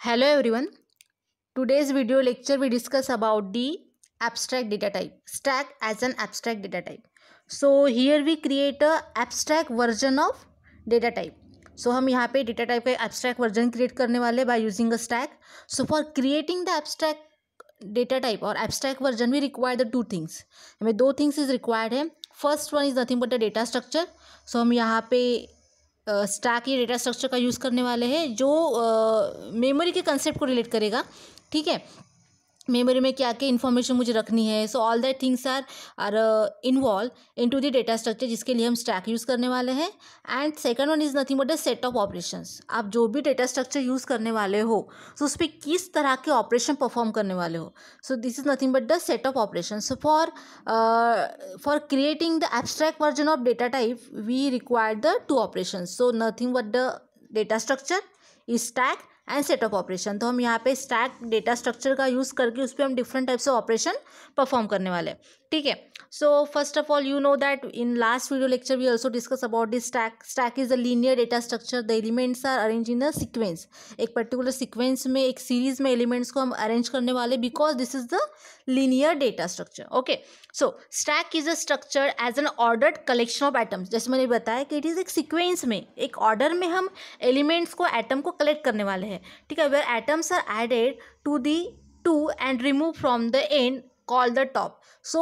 Hello everyone. Today's video lecture we discuss about the abstract data type, stack as an abstract data type. So here we create a abstract version of data type. So हम यहाँ पे data type का abstract version create करने वाले by using a stack. So for creating the abstract data type or abstract version we require the two things. हमें दो things is required है. First one is nothing but the data structure. So हम यहाँ पे stack या data structure का use करने वाले हैं जो मेमोरी के कंसेप्ट को रिलेट करेगा. ठीक है, मेमोरी में क्या क्या इन्फॉर्मेशन मुझे रखनी है. So all that things are involve into the data structure, जिसके लिए हम स्टैक यूज़ करने वाले हैं. And second one is nothing but the set of operations. आप जो भी डेटा स्ट्रक्चर यूज़ करने वाले हो सो उस पर किस तरह के ऑपरेशन परफॉर्म करने वाले हो. So this is nothing but the set of operation. So for creating the abstract version of data type we require the two operation. So nothing but the data structure is stack and set of operation. तो हम यहाँ पे stack data structure का use करके उस पर हम different types of operation perform करने वाले हैं. ठीक है, so first of all you know that in last video lecture we also discuss about this stack. Stack is a linear data structure. The elements are arrange in a sequence. एक particular sequence में, एक series में elements को हम arrange करने वाले because this is the linear data structure. Okay, so stack is a structure as an ordered collection of atoms. जैसे मैंने बताया कि इट इज़ एक सीक्वेंस में, एक ऑर्डर में हम एलिमेंट्स को, एटम को कलेक्ट करने वाले हैं. ठीक है, where atoms are added to the to and remove from the end call the top. So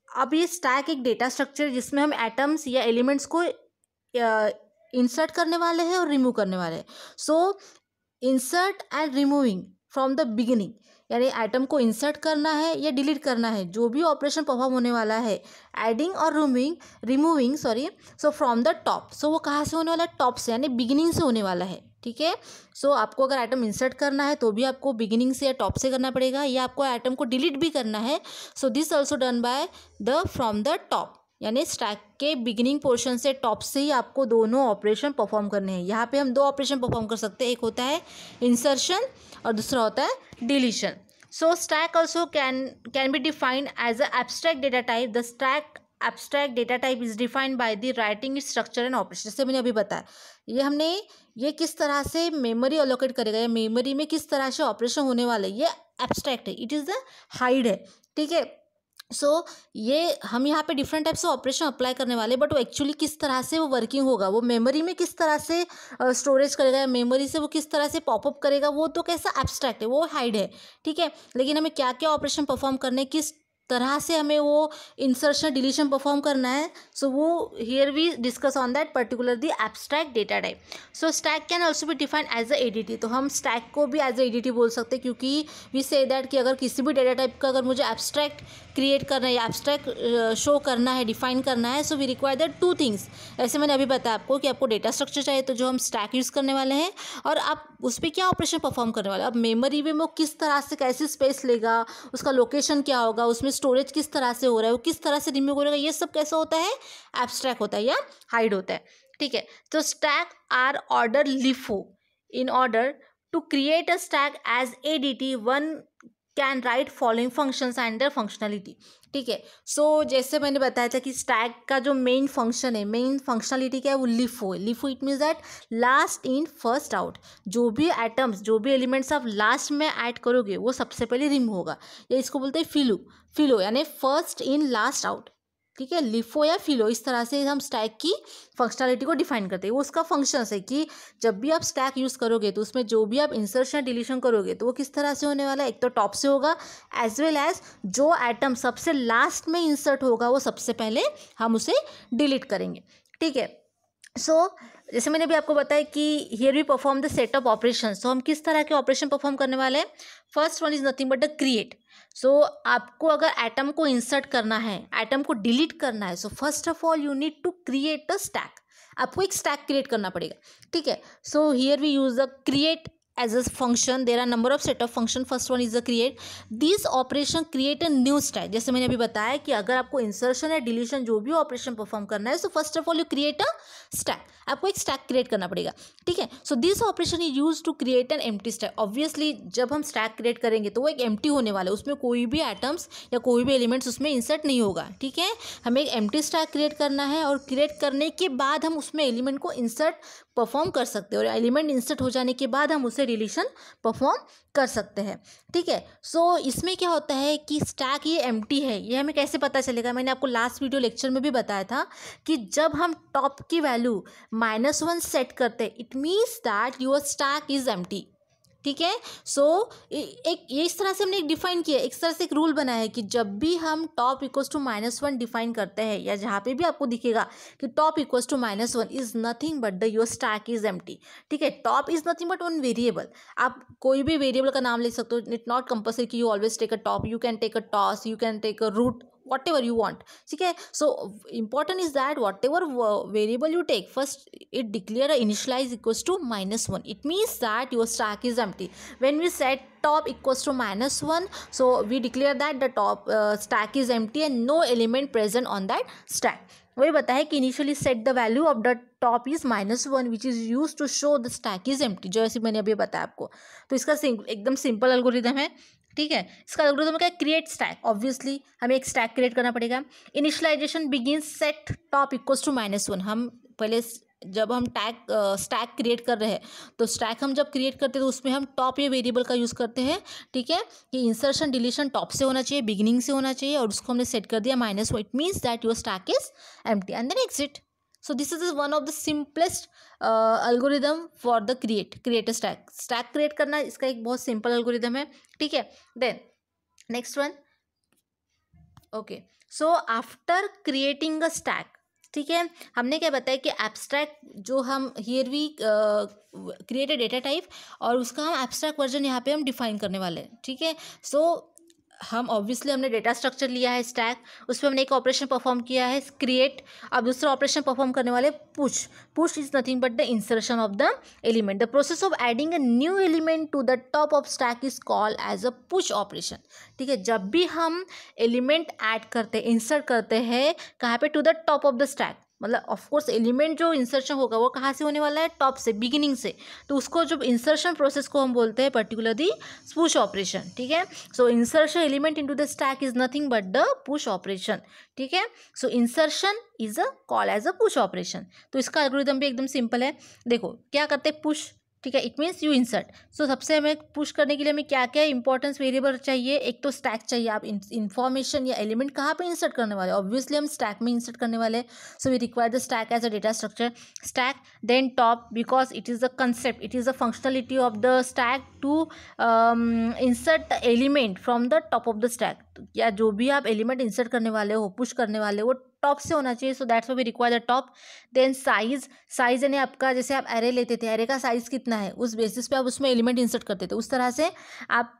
अब ये स्टैक एक डेटा स्ट्रक्चर जिसमें हम एटम्स या एलिमेंट्स को इंसर्ट करने वाले हैं और रिमूव करने वाले हैं. So insert and removing from the beginning, यानी एटम को इंसर्ट करना है या डिलीट करना है, जो भी ऑपरेशन परफॉर्म होने वाला है, एडिंग और removing so from the top. So वो कहाँ से होने वाला है? टॉप से, यानी बिगिनिंग से होने वाला है. ठीक है, सो आपको अगर एटम इंसर्ट करना है तो भी आपको बिगिनिंग से या टॉप से करना पड़ेगा, या आपको एटम को डिलीट भी करना है. So this also done by the from the top, यानी स्टैक के बिगिनिंग पोर्शन से, टॉप से ही आपको दोनों ऑपरेशन परफॉर्म करने हैं. यहाँ पे हम दो ऑपरेशन परफॉर्म कर सकते हैं, एक होता है इंसर्शन और दूसरा होता है deletion. So stack also can be defined as a abstract data type. The stack abstract data type is defined by the writing structure and operation. जैसे मैंने अभी बताया, ये किस तरह से मेमोरी अलोकेट करेगा, या मेमोरी में किस तरह से ऑपरेशन होने वाला है, ये एब्स्ट्रैक्ट है. इट इज़ द हाइड है. ठीक है, सो ये हम यहाँ पे different types of operation apply करने वाले, बट वो एक्चुअली किस तरह से वो वर्किंग होगा, वो मेमोरी में किस तरह से स्टोरेज करेगा, मेमोरी से वो किस तरह से पॉपअप करेगा, वो तो कैसा एब्स्ट्रैक्ट है, वो हाइड है. ठीक है, लेकिन हमें क्या क्या ऑपरेशन परफॉर्म करने, किस तरह से हमें वो इंसर्शन डिलीशन परफॉर्म करना है, सो वो here we discuss on that particular the abstract data type. So stack can also be defined as a ADT. तो हम स्टैक को भी एज अ एडीटी बोल सकते हैं, क्योंकि वी से दैट कि अगर किसी भी डेटा टाइप का अगर मुझे एब्स्ट्रैक्ट क्रिएट करना है या एब्स्ट्रैक्ट शो करना है, डिफाइन करना है, so we require that two things. ऐसे मैंने अभी बताया आपको कि आपको डेटा स्ट्रक्चर चाहिए, तो जो हम स्टैक यूज़ करने वाले हैं, और आप उस पर क्या ऑपरेशन परफॉर्म करने वाले हैं. अब मेमोरी में वो किस तरह से, कैसे स्पेस लेगा, उसका लोकेशन क्या होगा, उसमें स्टोरेज किस तरह से हो रहा है, वो किस तरह से रिमूव करेगा, ये सब कैसा होता है? एब्स्ट्रैक्ट होता है या हाइड होता है. ठीक है, तो stack are order LIFO. In order to create a stack as ADT one can write following functions and their functionality. ठीक है, सो जैसे मैंने बताया था कि स्टैक का जो मेन फंक्शन है, मेन फंक्शनलिटी क्या है, वो लिफो है. LIFO it means that last in first out. जो भी एटम्स, जो भी एलिमेंट्स आप लास्ट में ऐड करोगे वो सबसे पहले रिमूव होगा, या इसको बोलते हैं फिलो यानी फर्स्ट इन लास्ट आउट. ठीक है, लिफो या फिलो, इस तरह से हम स्टैक की फंक्शनलिटी को डिफाइन करते हैं. वो उसका फंक्शन है कि जब भी आप स्टैक यूज़ करोगे तो उसमें जो भी आप इंसर्शन डिलीशन करोगे तो वो किस तरह से होने वाला है. एक तो टॉप से होगा, एज वेल एज जो एटम सबसे लास्ट में इंसर्ट होगा वो सबसे पहले हम उसे डिलीट करेंगे. ठीक है, सो जैसे मैंने भी आपको बताया कि here we perform the set of operation. So हम किस तरह के ऑपरेशन परफॉर्म करने वाले हैं? First one is nothing but the create. So आपको अगर एटम को इंसर्ट करना है, एटम को डिलीट करना है, so first of all you need to create a stack. आपको एक स्टैक क्रिएट करना पड़ेगा. ठीक है, so here we use the create as a function. There are number of set of function. First one is the create. These operation create a new stack. जैसे मैंने अभी बताया कि अगर आपको इंसर्शन या डिलीशन जो भी ऑपरेशन परफॉर्म करना है, so first of all you create a stack. आपको एक स्टैक क्रिएट करना पड़ेगा. ठीक है, so this operation is use to create an empty stack. Obviously जब हम स्टैक क्रिएट करेंगे तो वो एक एम्प्टी होने वाला है, उसमें कोई भी एटम्स या कोई भी एलिमेंट्स उसमें इंसर्ट नहीं होगा. ठीक है, हमें एक एम्प्टी स्टैक क्रिएट करना है, और क्रिएट करने के बाद हम उसमें एलिमेंट को इंसर्ट परफॉर्म कर सकते हैं और एलिमेंट इंसर्ट हो जाने के बाद हम उसे डिलीशन परफॉर्म कर सकते हैं, ठीक है। सो इसमें क्या होता है कि स्टैक ये एम्प्टी है, ये हमें कैसे पता चलेगा? मैंने आपको लास्ट वीडियो लेक्चर में भी बताया था कि जब हम टॉप की वैल्यू -1 सेट करते हैं, it means that your stack is empty, ठीक है। सो एक ये इस तरह से हमने एक डिफाइन किया, इस तरह से एक रूल बनाया है कि जब भी हम टॉप इक्वल्स टू -1 डिफाइन करते हैं, या जहाँ पे भी आपको दिखेगा कि top equals to -1 is nothing but the your stack is empty, ठीक है। Top is nothing but one variable, आप कोई भी वेरिएबल का नाम ले सकते हो, इट नॉट कंपल्सरी कि you always take a top, you can take a toss, you can take a root, whatever you want, ठीक है। So important is that whatever variable you take, first it declare a initialize equals to -1, it means that your stack is empty. When we set top equals to -1, so we declare that the top stack is empty and no element present on that stack. वही बताया कि initially set the value of the top is -1 which is use to show the stack is empty, जो ऐसे मैंने अभी बताया आपको। तो इसका एकदम सिंपल एल्गोरिथम है, ठीक है। इसका एल्गोरिथम क्या है? क्रिएट स्टैक, ऑब्वियसली हमें एक स्टैक क्रिएट करना पड़ेगा। Initialization begin set top equals to -1, हम पहले जब हम स्टैक क्रिएट कर रहे हैं तो स्टैक हम जब क्रिएट करते हैं तो उसमें हम टॉप ये वेरिएबल का यूज़ करते हैं, ठीक है, कि इंसर्शन डिलीशन टॉप से होना चाहिए, बिगिनिंग से होना चाहिए, और उसको हमने सेट कर दिया -1, it means that your stack is empty and then exit. So this is one of the simplest algorithm for the create a stack create करना, इसका एक बहुत सिंपल algorithm है, ठीक है। Then next one, okay, so after creating a stack, ठीक है, हमने क्या बताया कि एब्स्ट्रैक्ट जो हम here we create a data type और उसका हम एब्स्ट्रैक्ट वर्जन यहाँ पे हम डिफाइन करने वाले हैं, ठीक है। सो हम ऑब्वियसली हमने डेटा स्ट्रक्चर लिया है स्टैक, उस पर हमने एक ऑपरेशन परफॉर्म किया है क्रिएट, अब दूसरा ऑपरेशन परफॉर्म करने वाले push is nothing but the insertion of the element. The process of adding a new element to the top of stack is called as a push operation, ठीक है। जब भी हम एलिमेंट ऐड करते हैं, insert करते हैं, कहाँ पे? To the top of the stack, मतलब ऑफकोर्स एलिमेंट जो इंसर्शन होगा वो कहाँ से होने वाला है? टॉप से, बिगिनिंग से। तो उसको जो इंसर्शन प्रोसेस को हम बोलते हैं पर्टिकुलरली पुश ऑपरेशन, ठीक है। So insertion element into the stack is nothing but the push operation, ठीक है। So insertion is a call as a push operation. तो इसका एल्गोरिथम भी एकदम सिंपल है, देखो क्या करते हैं? पुश, ठीक है, इट मीन्स यू इंसर्ट। सो सबसे हमें पुश करने के लिए हमें क्या क्या इंपॉर्टेंस वेरिएबल चाहिए? एक तो स्टैक चाहिए, आप इन्फॉर्मेशन या एलिमेंट कहाँ पे इंसर्ट करने वाले? ऑब्वियसली हम स्टैक में इंसर्ट करने वाले, so we require the stack as a data structure. Stack, then top, because it is the concept, it is the functionality of the stack to insert the element from the top of the stack, या जो भी आप element insert करने वाले हो, push करने वाले हो, टॉप से होना चाहिए, so that's why we require the top. Then size यानी आपका जैसे आप एरे लेते थे, एरे का साइज कितना है उस बेसिस पे आप उसमें एलिमेंट इंसर्ट करते थे, उस तरह से आप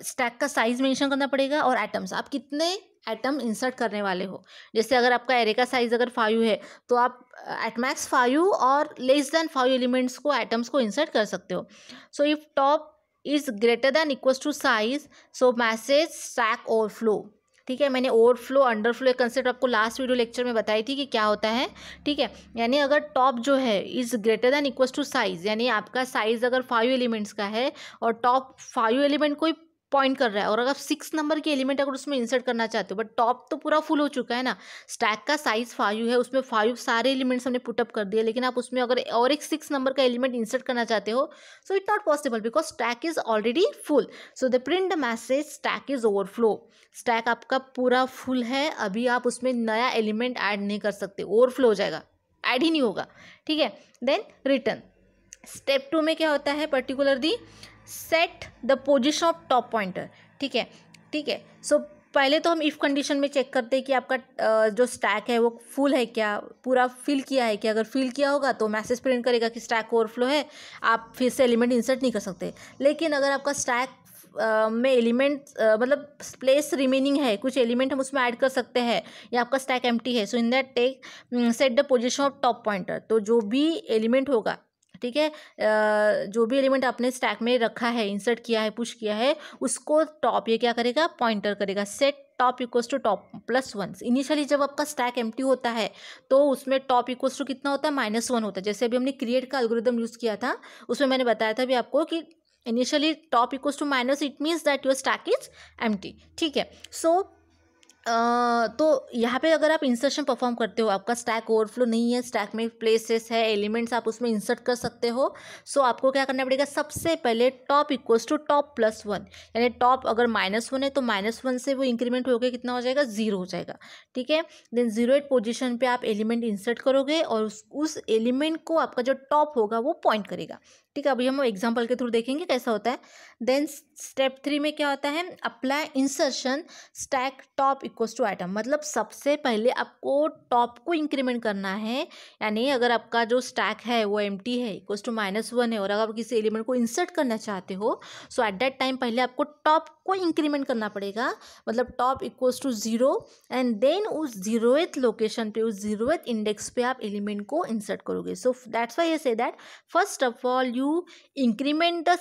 स्टैक का साइज मेंशन करना पड़ेगा, और एटम्स, आप कितने एटम इंसर्ट करने वाले हो। जैसे अगर आपका एरे का साइज अगर 5 है तो आप एट मैक्स 5 और लेस देन 5 एलिमेंट्स को, एटम्स को इंसर्ट कर सकते हो। So if top is greater than equals to size, so message stack overflow, ठीक है। मैंने ओवरफ्लो अंडरफ्लो एक कंसेप्ट आपको लास्ट वीडियो लेक्चर में बताई थी कि क्या होता है, ठीक है। यानी अगर टॉप जो है is greater than equals to size, यानी आपका साइज अगर 5 एलिमेंट्स का है और टॉप 5 एलिमेंट कोई पॉइंट कर रहा है, और अगर 6 नंबर के एलिमेंट अगर उसमें इंसर्ट करना चाहते हो, बट टॉप तो पूरा फुल हो चुका है ना, स्टैक का साइज 5 है, उसमें 5 सारे एलिमेंट्स हमने पुटअप कर दिए, लेकिन आप उसमें अगर और एक 6 नंबर का एलिमेंट इंसर्ट करना चाहते हो, so it not possible because stack is already full. So the print the message stack is overflow, stack आपका पूरा फुल है, अभी आप उसमें नया एलिमेंट ऐड नहीं कर सकते, ओवरफ्लो हो जाएगा, ऐड ही नहीं होगा, ठीक है। देन रिटर्न, स्टेप 2 में क्या होता है? Particularly set the position of top pointer, ठीक है, ठीक है। सो पहले तो हम इफ़ कंडीशन में चेक करते हैं कि आपका जो स्टैक है वो फुल है क्या, पूरा फिल किया है क्या। अगर फिल किया होगा तो मैसेज प्रिंट करेगा कि स्टैक ओवरफ्लो है, आप फिर से एलिमेंट इंसर्ट नहीं कर सकते। लेकिन अगर आपका स्टैक में एलिमेंट मतलब प्लेस रिमेनिंग है, कुछ एलिमेंट हम उसमें ऐड कर सकते हैं, या आपका स्टैक एम्प्टी है, so in that take set the position of top pointer. तो जो भी एलिमेंट होगा, ठीक है, जो भी एलिमेंट आपने स्टैक में रखा है, इंसर्ट किया है, पुश किया है, उसको टॉप ये क्या करेगा? पॉइंटर करेगा। Set top equals to top +1। Initially जब आपका स्टैक एम्प्टी होता है तो उसमें टॉप इक्वल्स टू कितना होता है? -1 होता है। जैसे अभी हमने क्रिएट का एल्गोरिथम यूज़ किया था, उसमें मैंने बताया था भी आपको कि initially top equals to minus, it means that your stack is empty, ठीक है। सो तो यहाँ पे अगर आप इंसर्शन परफॉर्म करते हो, आपका स्टैक ओवरफ्लो नहीं है, स्टैक में प्लेसेस है, एलिमेंट्स आप उसमें इंसर्ट कर सकते हो। सो आपको क्या करना पड़ेगा, सबसे पहले top equals to top plus one, यानी टॉप अगर -1 है तो -1 से वो इंक्रीमेंट होकर कितना हो जाएगा, 0 हो जाएगा। ठीक है, देन 0th पोजिशन पे आप एलिमेंट इंसर्ट करोगे और उस एलिमेंट को आपका जो टॉप होगा वो पॉइंट करेगा। ठीक है, अभी हम एग्जाम्पल के थ्रू देखेंगे कैसा होता है। देन स्टेप 3 में क्या होता है, apply insertion stack top equals to item, मतलब सबसे पहले आपको टॉप को इंक्रीमेंट करना है। यानी अगर आपका जो स्टैक है वो एम्प्टी है, इक्वल्स टू -1 है, और अगर आप किसी एलिमेंट को इंसर्ट करना चाहते हो, सो एट दैट टाइम पहले आपको टॉप को इंक्रीमेंट करना पड़ेगा, मतलब top equals to 0, and then उस 0th लोकेशन पे, उस 0th इंडेक्स पे आप एलिमेंट को इंसर्ट करोगे। सो that's why I say that first of all you increment the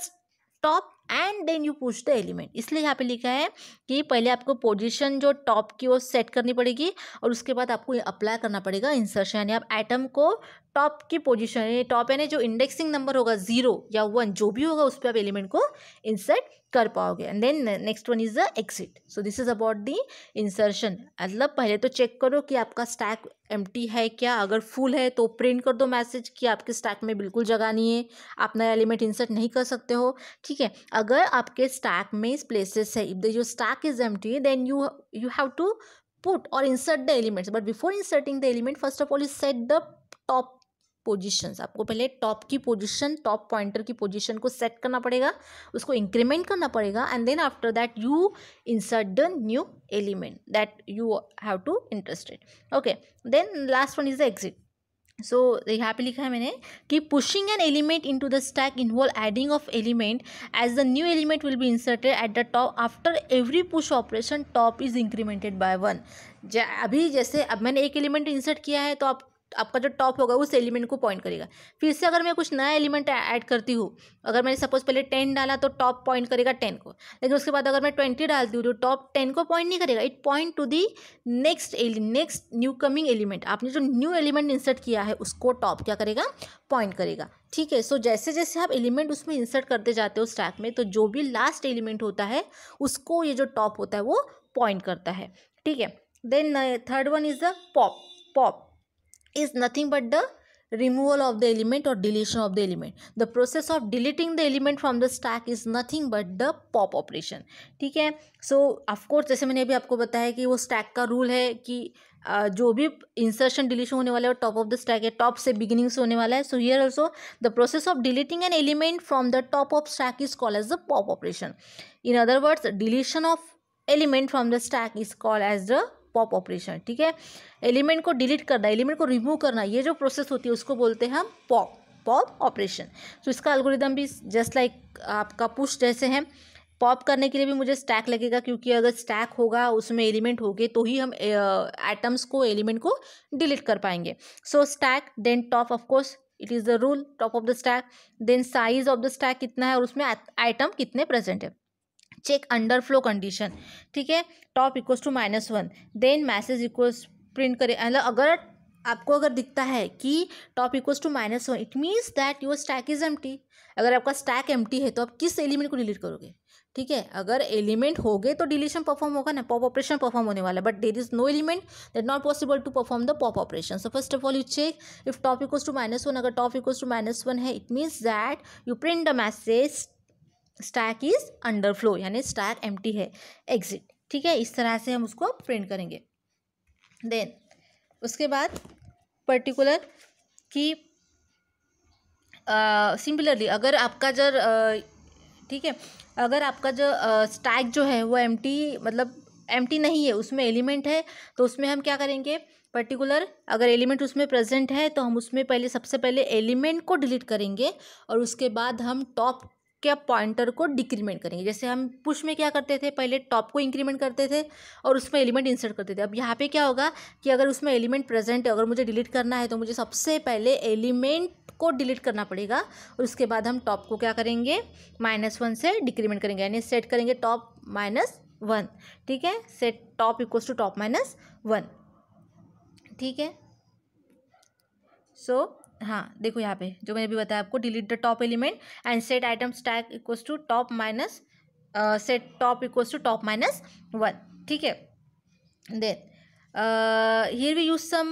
top and then you push the element. इसलिए यहाँ पे लिखा है कि पहले आपको पोजीशन जो टॉप की वो सेट करनी पड़ेगी और उसके बाद आपको अप्लाई करना पड़ेगा इंसर्शन, यानी आप एटम को टॉप की पोजीशन, टॉप यानी जो इंडेक्सिंग नंबर होगा 0 या 1 जो भी होगा उस पर आप एलिमेंट को इंसर्ट कर पाओगे। And then next one is the exit. So this is about the insertion. मतलब पहले तो चेक करो कि आपका स्टैक एम्प्टी है क्या, अगर फुल है तो प्रिंट कर दो मैसेज कि आपके स्टैक में बिल्कुल जगह नहीं है, आप नया एलिमेंट इंसर्ट नहीं कर सकते हो। ठीक है, अगर आपके स्टैक में प्लेसेस है, if the your stack is empty, then you have to put or insert the elements, but before inserting the element first of all you set the top positions. आपको पहले टॉप की position, top pointer की position को set करना पड़ेगा, उसको increment करना पड़ेगा, and then after that you insert the new element that you have to interested. Okay, then last one is the exit. So यहाँ पे लिखा है मैंने कि pushing an element into the stack involve adding of element as the new element will be inserted at the top after every push operation top is incremented by 1। अभी जैसे अब मैंने एक एलिमेंट इंसर्ट किया है तो आपका जो टॉप होगा उस एलिमेंट को पॉइंट करेगा। फिर से अगर मैं कुछ नया एलिमेंट ऐड करती हूँ, अगर मैंने सपोज पहले 10 डाला तो टॉप पॉइंट करेगा 10 को, लेकिन उसके बाद अगर मैं 20 डालती हूँ तो टॉप 10 को पॉइंट नहीं करेगा, it point to the next new coming element. आपने जो न्यू एलिमेंट इंसर्ट किया है उसको टॉप क्या करेगा, पॉइंट करेगा। ठीक है, सो जैसे जैसे आप एलिमेंट उसमें इंसर्ट करते जाते हो स्टैक में, तो जो भी लास्ट एलिमेंट होता है उसको ये जो टॉप होता है वो पॉइंट करता है। ठीक है, then third one is the pop. Pop is nothing but the removal of the element or deletion of the element. The process of deleting the element from the stack is nothing but the pop operation. ठीक है, so of course जैसे मैंने अभी आपको बताया कि वो stack का रूल है कि जो भी इंसर्शन डिलीशन होने वाला है वो टॉप ऑफ द स्टैक है, टॉप से बिगिनिंग से होने वाला है। So here also the process of deleting an element from the top of stack is called as the pop operation. In other words deletion of element from the stack is called as the pop operation. ठीक है, element को डिलीट करना, element को remove करना, ये जो process होती है उसको बोलते हैं हम पॉप ऑपरेशन। तो इसका एल्गोरिदम भी जस्ट लाइक आपका पुश जैसे है। पॉप करने के लिए भी मुझे स्टैक लगेगा, क्योंकि अगर स्टैक होगा उसमें एलिमेंट होंगे तो ही हम एटम्स को, एलिमेंट को डिलीट कर पाएंगे। So stack then top, of course it is the rule, top of the stack, then size of the stack कितना है और उसमें आइटम कितने प्रेजेंट है। Check underflow condition. ठीक है, top equals to -1, then message equals print करें। मतलब अगर आपको दिखता है कि top equals to -1, it means that your stack is empty. अगर आपका स्टैक एम्प्टी है तो आप किस एलिमेंट को डिलीट करोगे। ठीक है, अगर एलिमेंट हो गए तो डिलीशन परफॉर्म होगा ना, पॉप ऑपरेशन परफॉर्म होने वाला है, but there is no element, that not possible to perform the pop operation. So first of all you check if top equals to -1, अगर टॉप इक्वल्स टू -1 है it means that you print the message stack is underflow, यानी stack empty है, exit. ठीक है, इस तरह से हम उसको प्रिंट करेंगे। देन उसके बाद पर्टिकुलर कि सिमिलरली अगर आपका जो ठीक है, अगर आपका जो स्टैक जो है वो एम्प्टी, मतलब एम्प्टी नहीं है, उसमें एलिमेंट है, तो उसमें हम क्या करेंगे, पर्टिकुलर अगर एलिमेंट उसमें प्रेजेंट है तो हम उसमें सबसे पहले एलिमेंट को डिलीट करेंगे और उसके बाद हम टॉप के पॉइंटर को डिक्रीमेंट करेंगे। जैसे हम पुश में क्या करते थे, पहले टॉप को इंक्रीमेंट करते थे और उसमें एलिमेंट इंसर्ट करते थे। अब यहाँ पे क्या होगा कि अगर उसमें एलिमेंट प्रेजेंट है, अगर मुझे डिलीट करना है तो मुझे सबसे पहले एलिमेंट को डिलीट करना पड़ेगा और उसके बाद हम टॉप को क्या करेंगे, -1 से डिक्रीमेंट करेंगे, यानी सेट करेंगे टॉप -1। ठीक है, set top equals to top -1। ठीक है, सो हाँ देखो यहाँ पे जो मैंने भी बताया आपको, delete the top element and set item stack equals to top set top equals to top -1। ठीक है, then here we use some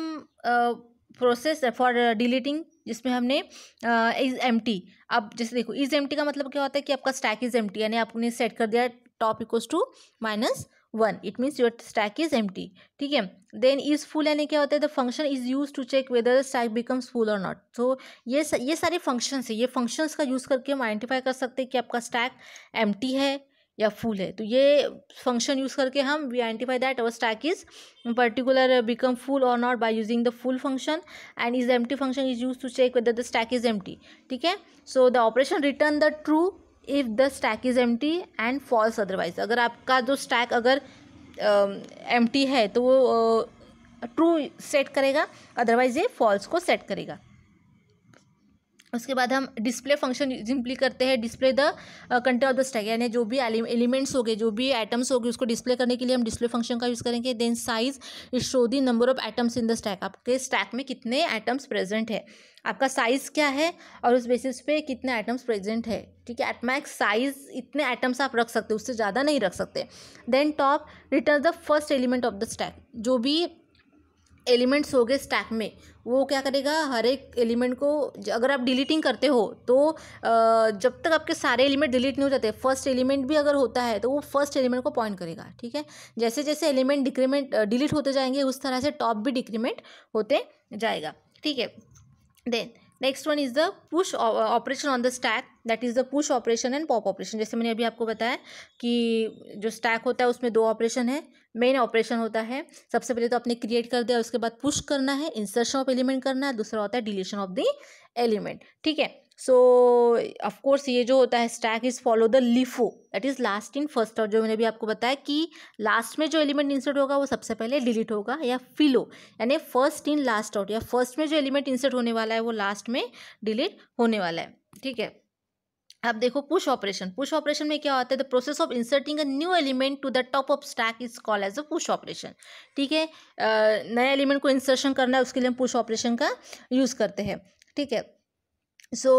process for deleting, जिसमें हमने इज एम्प्टी. अब जैसे देखो इज एम्प्टी का मतलब क्या होता है कि आपका स्टैक इज एम्प्टी, यानी आपने सेट कर दिया top equals to -1, it means your stack is empty. ठीक है. देन इज फुल यानी क्या होता है, the function is use to check whether the stack becomes full और नॉट. तो ये सारे फंक्शंस है, ये फंक्शंस का यूज करके हम आइडेंटिफाई कर सकते हैं कि आपका स्टैक एम्प्टी है या फुल है. तो ये फंक्शन यूज करके हम we identify that our stack is particular become full और not by using the full function, and is empty function is use to check whether the stack is empty. ठीक है. So the operation return the true if the stack is empty and false otherwise. अगर आपका जो stack अगर empty है तो वो true set करेगा, अदरवाइज ये फॉल्स को सेट करेगा. उसके बाद हम डिस्प्ले फंक्शन सिंपली करते हैं, display the content of the stack, यानी जो भी एलिमेंट्स हो गए, जो भी एटम्स हो गए, उसको डिस्प्ले करने के लिए हम डिस्प्ले फंक्शन का यूज़ करेंगे. Then size is show the number of atoms in the stack. आपके स्टैक में कितने एटम्स प्रेजेंट है, आपका साइज क्या है और उस बेसिस पे कितने एटम्स प्रेजेंट है. ठीक है. एट मैक्स साइज इतने एटम्स आप रख सकते हो, उससे ज़्यादा नहीं रख सकते. Then top return the first element of the stack. जो भी एलिमेंट्स हो गए स्टैक में, वो क्या करेगा, हर एक एलिमेंट को अगर आप डिलीटिंग करते हो तो जब तक आपके सारे एलिमेंट डिलीट नहीं हो जाते, फर्स्ट एलिमेंट भी अगर होता है तो वो फर्स्ट एलिमेंट को पॉइंट करेगा. ठीक है. जैसे जैसे एलिमेंट डिक्रीमेंट डिलीट होते जाएंगे उस तरह से टॉप भी डिक्रीमेंट होते जाएगा. ठीक है. Then next one is the push operation on the stack, that is the push operation and pop operation. जैसे मैंने अभी आपको बताया कि जो स्टैक होता है उसमें दो ऑपरेशन है. मेन ऑपरेशन होता है, सबसे पहले तो आपने क्रिएट कर दिया, उसके बाद पुश करना है, इंसर्शन ऑफ एलिमेंट करना है, दूसरा होता है डिलीशन ऑफ द एलिमेंट. ठीक है. सो ऑफ कोर्स ये जो होता है stack is follow the LIFO, that is last in first out. जो मैंने भी आपको बताया कि लास्ट में जो एलिमेंट इंसर्ट होगा वो सबसे पहले डिलीट होगा, या फिलो यानी फर्स्ट इन लास्ट आउट, या फर्स्ट में जो एलिमेंट इंसर्ट होने वाला है वो लास्ट में डिलीट होने वाला है. ठीक है. अब देखो पुश ऑपरेशन. पुश ऑपरेशन में क्या होता है, the process of inserting a new element to the top of stack is called as a push operation. ठीक है. नए एलिमेंट को इंसर्शन करना है, उसके लिए हम पुश ऑपरेशन का यूज करते हैं. ठीक है. सो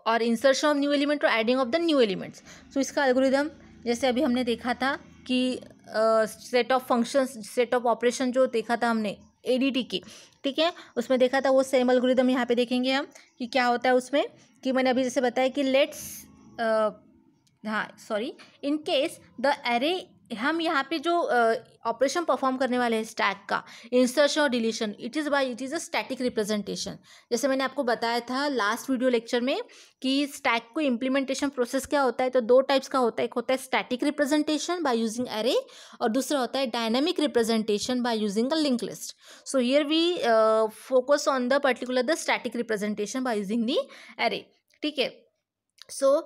और इंसर्शन ऑफ न्यू एलिमेंट और adding of the new elements. So इसका एल्गोरिदम जैसे अभी हमने देखा था कि set of functions, set of operation जो देखा था हमने एडीटी की. ठीक है. उसमें देखा था वो सेम एल्गोरिदम यहाँ पे देखेंगे हम कि क्या होता है उसमें, कि मैंने अभी जैसे बताया कि let's in case the array, हम यहाँ पे जो ऑपरेशन परफॉर्म करने वाले हैं स्टैक का, इंसर्शन और deletion, it is a static representation. जैसे मैंने आपको बताया था लास्ट वीडियो लेक्चर में कि स्टैक को इम्प्लीमेंटेशन प्रोसेस क्या होता है, तो दो टाइप्स का होता है. एक होता है static representation by using array, और दूसरा होता है dynamic representation by using a link list. So here we focus on the particular the static representation by using the array. ठीक है. सो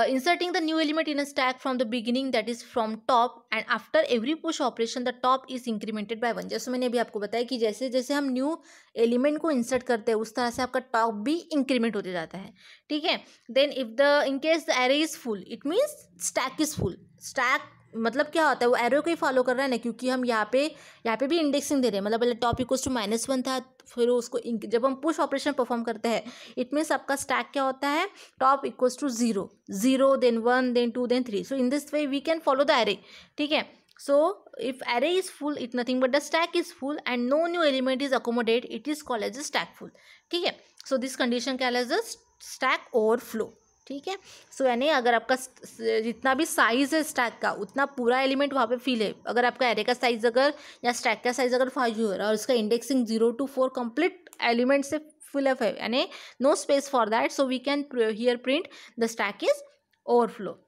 inserting the new element in a stack from the beginning, that is from top, and after every push operation the top is incremented by 1. जैसे मैंने अभी आपको बताया कि जैसे जैसे हम न्यू एलिमेंट को इंसर्ट करते हैं उस तरह से आपका टॉप भी इंक्रीमेंट होते जाता है. ठीक है. Then if the in case the array is full, it means stack is full. Stack मतलब क्या होता है, वो एरो को ही फॉलो कर रहा है ना, क्योंकि हम यहाँ पे भी इंडेक्सिंग दे रहे हैं. मतलब पहले टॉप इक्वल्स टू -1 था, फिर उसको जब हम पुश ऑपरेशन परफॉर्म करते हैं, इट मीन्स आपका स्टैक क्या होता है, top equals to 0, then 1, then 2, then 3. So in this way we can follow the array. ठीक है. So if array is full, it nothing but the stack is full and no new element is accommodate, it is called as a stack full. ठीक है. So this condition क्या as a stack overflow. ठीक है. सो यानी अगर आपका जितना भी साइज है स्टैक का, उतना पूरा एलिमेंट वहाँ पे फिल है. अगर आपका एरे का साइज अगर या स्टैक का साइज अगर 5 हो रहा है और उसका इंडेक्सिंग 0 to 4 कंप्लीट एलिमेंट से फिल अप है, यानी no space for that, so we can here print the stack is overflow.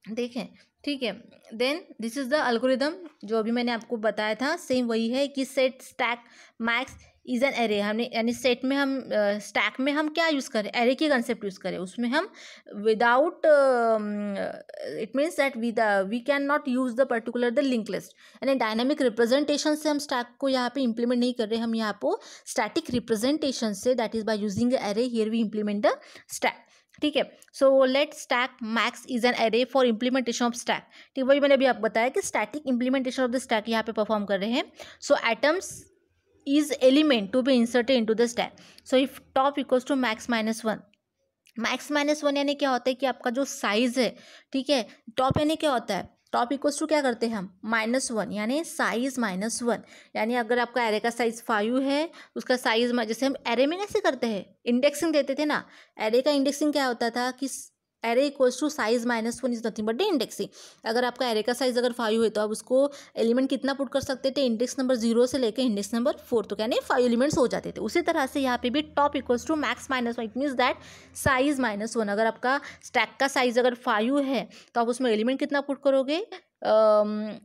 देखें. ठीक है. Then this is the algorithm जो अभी मैंने आपको बताया था, सेम वही है कि set stack max is an array. हमने यानी सेट में हम स्टैक में हम क्या यूज़ करें, एरे की कंसेप्ट यूज़ करें. उसमें हम without it means that we can not use the particular the link list, यानी डायनामिक रिप्रेजेंटेशन से हम स्टैक को यहाँ पे इंप्लीमेंट नहीं कर रहे, हम यहाँ पर स्टैटिक रिप्रेजेंटेशन से, that is by using array, here we implement the stack. ठीक है. So let stack max is an array for implementation of stack. ठीक, वही मैंने अभी आपको बताया कि static implementation of the stack यहाँ पे परफॉर्म कर रहे हैं. So atoms is element to be inserted into the stack. So if top equals to max -1, max -1 यानी क्या होता है कि आपका जो साइज है, ठीक है, टॉप यानी क्या होता है, टॉप इक्वल्स टू क्या करते हैं हम -1 यानी साइज -1, यानी अगर आपका एरे का साइज 5 है उसका साइज जैसे हम एरे में कैसे करते हैं इंडेक्सिंग देते थे ना, एरे का इंडेक्सिंग क्या होता था कि array equals to size -1 is nothing but the indexing. अगर आपका एरे का साइज अगर 5 है तो आप उसको एलिमेंट कितना पुट कर सकते थे, इंडेक्स नंबर 0 से लेकर इंडेक्स नंबर 4, तो यानी 5 एलिमेंट्स हो जाते थे। उसी तरह से यहाँ पे भी top equals to max -1, it means that size -1। अगर आपका स्टैक का साइज अगर 5 है तो आप उसमें एलिमेंट कितना पुट करोगे,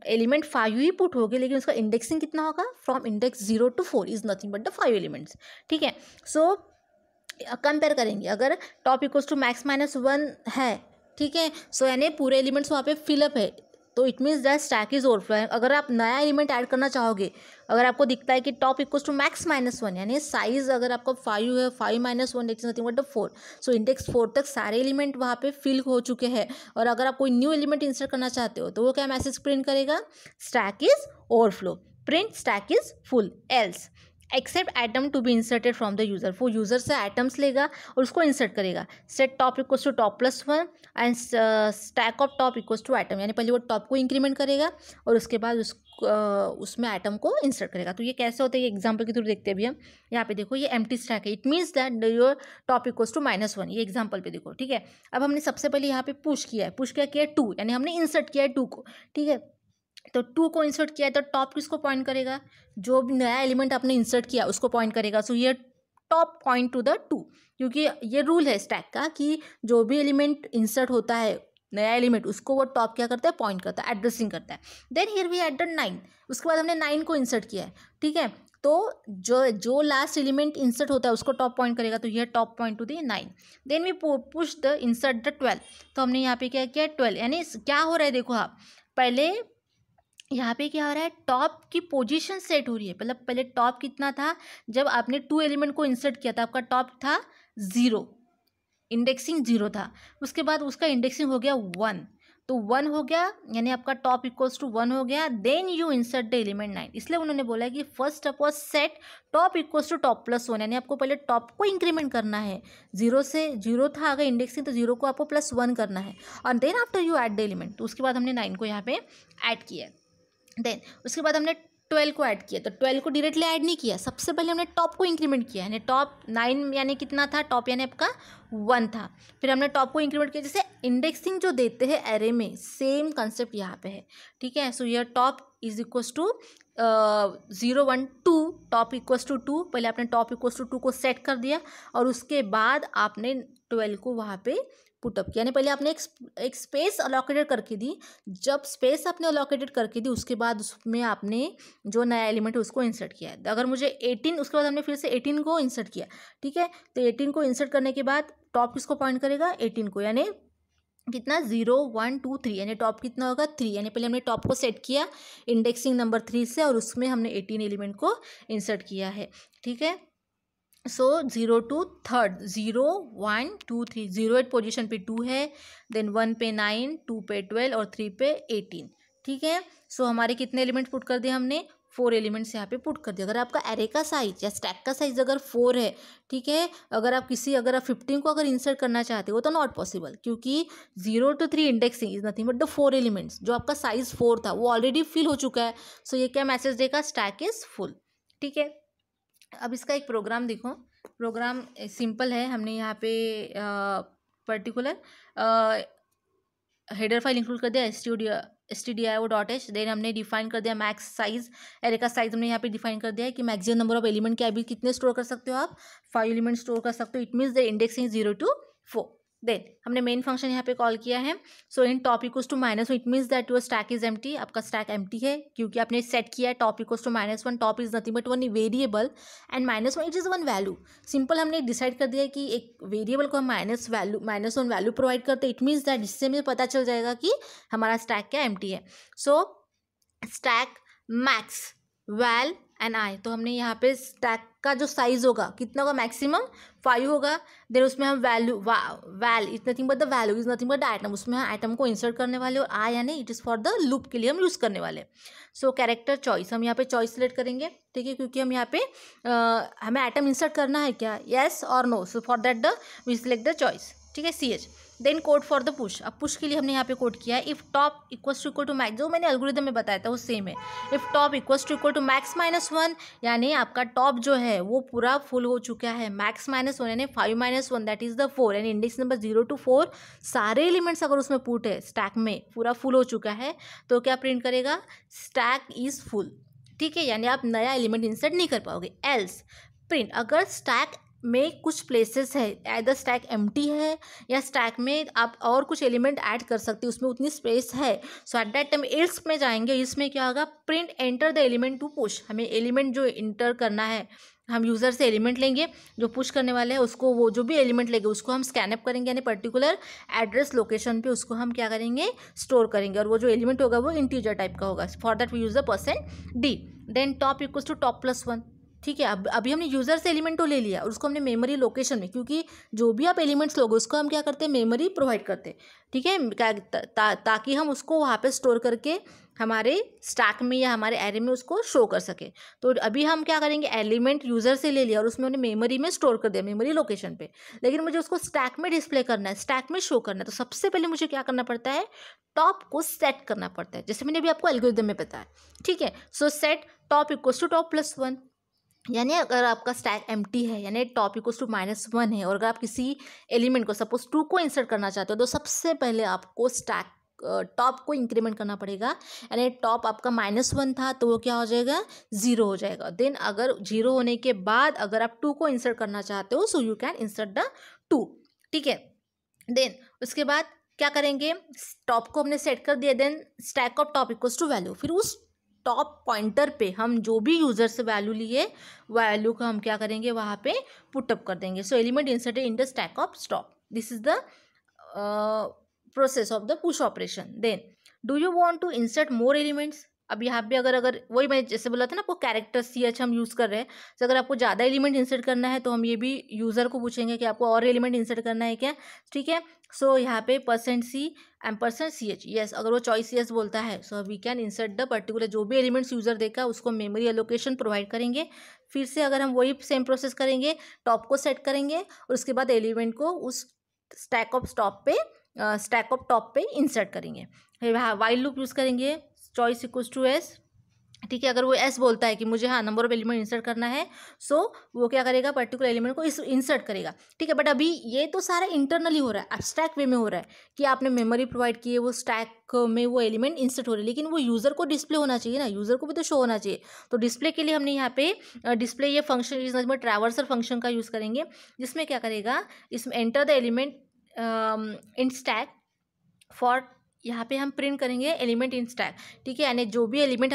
एलिमेंट 5 ही पुट होगे, लेकिन उसका इंडेक्सिंग कितना होगा, from index 0 to 4 is nothing but the 5 elements. ठीक है, सो कंपेयर करेंगे अगर टॉप इक्वल्स टू मैक्स -1 है, ठीक है, सो यानी पूरे एलिमेंट्स वहाँ पे फिलअप है, तो it means that stack is overflow है। अगर आप नया एलिमेंट ऐड करना चाहोगे, अगर आपको दिखता है कि टॉप इक्वल्स टू मैक्स -1 यानी साइज अगर आपका 5 है, 5 - 1 it's nothing but the 4, so index 4 तक सारे एलिमेंट वहाँ पे फिल हो चुके हैं, और अगर आप कोई न्यू एलिमेंट इंसर्ट करना चाहते हो तो वो क्या मैसेज प्रिंट करेगा, stack is overflow, print stack is full, else accept item to be inserted from the user, वो यूजर से आइटम्स लेगा और उसको इंसर्ट करेगा। Set top equals to top +1 and stack of top equals to item, यानी पहले वो top को इंक्रीमेंट करेगा और उसके बाद उसमें आइटम को इंसर्ट करेगा। तो ये कैसे होता है, ये एग्जांपल के थ्रू देखते हैं अभी हम। यहाँ पे देखो ये एम्प्टी स्टैक है, it means that your top equals to -1, ये एग्जांपल पे देखो। ठीक है, अब हमने सबसे पहले यहाँ पे पुश किया है, पुश क्या किया है 2, यानी हमने इंसर्ट किया है 2 को। ठीक है, तो 2 को इंसर्ट किया है तो टॉप किसको पॉइंट करेगा, जो भी नया एलिमेंट आपने इंसर्ट किया उसको पॉइंट करेगा। सो ये टॉप पॉइंट टू द 2, क्योंकि ये रूल है स्टैक का कि जो भी एलिमेंट इंसर्ट होता है नया एलिमेंट उसको वो टॉप क्या करता है, पॉइंट करता है, एड्रेसिंग करता है। देन हियर वी एडेड 9, उसके बाद हमने 9 को इंसर्ट किया है। ठीक है, तो जो लास्ट एलिमेंट इंसर्ट होता है उसको टॉप पॉइंट करेगा, तो यह top point to the 9। Then we push the insert the 12, तो हमने यहाँ पे क्या किया 12, यानी क्या हो रहा है देखो आप, पहले यहाँ पे क्या हो रहा है, टॉप की पोजीशन सेट हो रही है। मतलब पहले टॉप कितना था, जब आपने 2 एलिमेंट को इंसर्ट किया था आपका टॉप था 0, इंडेक्सिंग 0 था, उसके बाद उसका इंडेक्सिंग हो गया 1, तो 1 हो गया यानी आपका टॉप इक्वल्स टू 1 हो गया। Then you insert the element 9, इसलिए उन्होंने बोला कि first step was set top equals to top +1, यानी आपको पहले टॉप को इंक्रीमेंट करना है, 0 से 0 था अगर इंडेक्सिंग तो 0 को आपको +1 करना है, और then after you add the element, तो उसके बाद हमने 9 को यहाँ पे ऐड किया। देन उसके बाद हमने 12 को ऐड किया, तो 12 को डायरेक्टली ऐड नहीं किया, सबसे पहले हमने टॉप को इंक्रीमेंट किया, यानी टॉप 9 यानी कितना था, टॉप यानी आपका 1 था, फिर हमने टॉप को इंक्रीमेंट किया। जैसे इंडेक्सिंग जो देते हैं एरे में, सेम कंसेप्ट यहाँ पे है। ठीक है, सो यह top is equals to 0 1 2, top equals to 2, पहले आपने टॉप इक्वल्स टू 2 को सेट कर दिया और उसके बाद आपने 12 को वहाँ पे पुटअप किया, यानी पहले आपने एक स्पेस अलोकेटेड करके दी, जब स्पेस आपने अलोकेटेड करके दी उसके बाद उसमें आपने जो नया एलिमेंट है उसको इंसर्ट किया है। अगर मुझे 18, उसके बाद हमने फिर से 18 को इंसर्ट किया। ठीक है, तो 18 को इंसर्ट करने के बाद टॉप किसको पॉइंट करेगा, 18 को, यानी कितना 0 1 2 3, यानी टॉप कितना होगा 3, यानी पहले हमने टॉप को सेट किया इंडेक्सिंग नंबर 3 से और उसमें हमने 18 एलिमेंट को इंसर्ट किया है। ठीक है, सो 0 to 3rd, 0 1 2 3, 0th पोजीशन पे 2 है, देन 1 पे 9, 2 पे 12 और 3 पे 18। ठीक है, सो हमारे कितने एलिमेंट पुट कर दिए हमने, 4 एलिमेंट्स यहाँ पे पुट कर दिया। अगर आपका एरे का साइज या स्टैक का साइज अगर 4 है, ठीक है, अगर आप 15 को अगर इंसर्ट करना चाहते हो तो नॉट पॉसिबल, क्योंकि 0 to 3 indexing is nothing but the 4 elements, जो आपका साइज 4 था वो ऑलरेडी फिल हो चुका है। सो ये क्या मैसेज देगा, स्टैक इज फुल। ठीक है, अब इसका एक प्रोग्राम देखो, प्रोग्राम सिंपल है। हमने यहाँ पे पर्टिकुलर हेडर फाइल इंक्लूड कर दिया stdio.h, देन हमने डिफाइन कर दिया मैक्स साइज, एरे का साइज हमने यहाँ पे डिफाइन कर दिया है कि मैक्सिमम नंबर ऑफ एलिमेंट क्या अभी कितने स्टोर कर सकते हो आप, 5 एलिमेंट स्टोर कर सकते हो, it means the indexing 0 to 4। Then हमने मेन फंक्शन यहाँ पे कॉल किया है, so in top equals to -1, it means that your stack is empty, आपका स्टैक एम्प्टी है क्योंकि आपने सेट किया है top equals to -1, top is nothing but 1 variable and -1 it is 1 value. Simple हमने डिसाइड कर दिया कि एक वेरिएबल को हम -1 वैल्यू प्रोवाइड करते, इट मीन्स दैट इससे हमें पता चल जाएगा कि हमारा स्टैक क्या एम्प्टी है। So stack max val and i, तो हमने यहाँ पे स्टैक का जो साइज होगा कितना होगा, मैक्सिमम 5 होगा, देन उसमें हम val is nothing but the value is nothing but the item, उसमें आइटम को इंसर्ट करने वाले, और आई यानी it is for the loop के लिए हम यूज़ करने वाले। सो कैरेक्टर चॉइस, हम यहाँ पे चॉइस सेलेक्ट करेंगे। ठीक है, क्योंकि हम यहाँ पे हमें आइटम इंसर्ट करना है क्या, येस और no, so for that the we select the choice. ठीक है, CH। Then code for the push. अब पुश के लिए हमने यहाँ पे कोड किया है, if top equals to equal to max, जो मैंने एल्गोरिथम में बताया था वो सेम है। If top equals to equal to max minus one, यानी आपका टॉप जो है वो पूरा फुल हो चुका है, मैक्स माइनस वन यानी 5 minus one that is the 4, यानी इंडेक्स नंबर 0 to 4 सारे एलिमेंट्स अगर उसमें पुट है स्टैक में पूरा फुल हो चुका है तो क्या प्रिंट करेगा, स्टैक इज़ फुल। ठीक है, यानी आप नया एलिमेंट इंसर्ट नहीं कर पाओगे। एल्स प्रिंट, अगर स्टैक में कुछ प्लेसेस है, एदर स्टैक एम्प्टी है या स्टैक में आप और कुछ एलिमेंट ऐड कर सकते हो, उसमें उतनी स्पेस है, so at that time else में जाएंगे। इसमें क्या होगा, print enter the element to push. हमें एलिमेंट जो इंटर करना है, हम यूज़र से एलिमेंट लेंगे जो पुश करने वाले हैं, उसको वो जो भी एलिमेंट लेंगे उसको हम स्कैनअप करेंगे, यानी पर्टिकुलर एड्रेस लोकेशन पे उसको हम क्या करेंगे, स्टोर करेंगे, और वो जो एलिमेंट होगा वो इंटीजर टाइप का होगा। For that we use the %d। Then top equals to top plus one. ठीक है, अब अभी हमने यूज़र से एलिमेंट तो ले लिया और उसको हमने मेमोरी लोकेशन में, क्योंकि जो भी आप एलिमेंट्स लोगे उसको हम क्या करते हैं, मेमोरी प्रोवाइड करते हैं। ठीक है, ताकि हम उसको वहाँ पे स्टोर करके हमारे स्टैक में या हमारे एरे में उसको शो कर सके। तो अभी हम क्या करेंगे, एलिमेंट यूज़र से ले लिया और उसमें उन्हें मेमोरी में स्टोर कर दिया, मेमोरी लोकेशन पे, लेकिन मुझे उसको स्टैक में डिस्प्ले करना है, स्टैक में शो करना है। तो सबसे पहले मुझे क्या करना पड़ता है, टॉप को सेट करना पड़ता है, जैसे मैंने अभी आपको एल्गोरिथम में बताया। ठीक है, so set top equals to top plus one, यानी अगर आपका स्टैक एम्प्टी है यानी टॉप इक्वल्स टू -1 है, और अगर आप किसी एलिमेंट को सपोज 2 को इंसर्ट करना चाहते हो तो सबसे पहले आपको स्टैक टॉप को इंक्रीमेंट करना पड़ेगा, यानी टॉप आपका -1 था तो वो क्या हो जाएगा, 0 हो जाएगा। देन अगर 0 होने के बाद अगर आप 2 को इंसर्ट करना चाहते हो so you can insert the 2। ठीक है, देन उसके बाद क्या करेंगे, टॉप को हमने सेट कर दिया, then stack of top equals to value, फिर उस टॉप पॉइंटर पे हम जो भी यूज़र से वैल्यू लिए वैल्यू को हम क्या करेंगे, वहाँ पे पुटअप कर देंगे। So element inserted in the stack of stop, this is the process of the push operation. Then do you want to insert more elements. अब यहाँ पे अगर वही मैं जैसे बोला था ना, आपको कैरेक्टर CH हम यूज़ कर रहे हैं, तो अगर आपको ज़्यादा एलिमेंट इंसर्ट करना है तो हम ये भी यूज़र को पूछेंगे कि आपको और एलिमेंट इंसर्ट करना है क्या। ठीक है, सो यहाँ पे %C एंड %CH, यस, अगर वो चॉइस यस बोलता है so we can insert the particular जो भी एलिमेंट्स यूज़र देगा उसको मेमोरी एलोकेशन प्रोवाइड करेंगे। फिर से अगर हम वही सेम प्रोसेस करेंगे, टॉप को सेट करेंगे और उसके बाद एलिमेंट को उस स्टैक ऑफ टॉप पे इंसर्ट करेंगे। वाइल लूप यूज़ करेंगे, चॉइस इक्वल्स टू एस। ठीक है, अगर वो एस बोलता है कि मुझे नंबर ऑफ एलिमेंट इंसर्ट करना है सो वो क्या करेगा, पर्टिकुलर एलिमेंट को इंसर्ट करेगा। ठीक है, बट अभी ये तो सारा इंटरनली हो रहा है, एब्स्ट्रैक्ट वे में हो रहा है कि आपने मेमोरी प्रोवाइड की है, वो स्टैक में वो एलिमेंट इंसर्ट हो रहे हैं, लेकिन वो यूज़र को डिस्प्ले होना चाहिए ना, यूज़र को भी तो शो होना चाहिए। तो डिस्प्ले के लिए हमने यहाँ पे डिस्प्ले ये फंक्शन इसमें ट्रैवर्सल फंक्शन का यूज़ करेंगे, जिसमें क्या करेगा, इसमें enter the element in stack for, यहाँ पे हम प्रिंट करेंगे एलिमेंट इन स्टैक। ठीक है, यानी जो भी एलिमेंट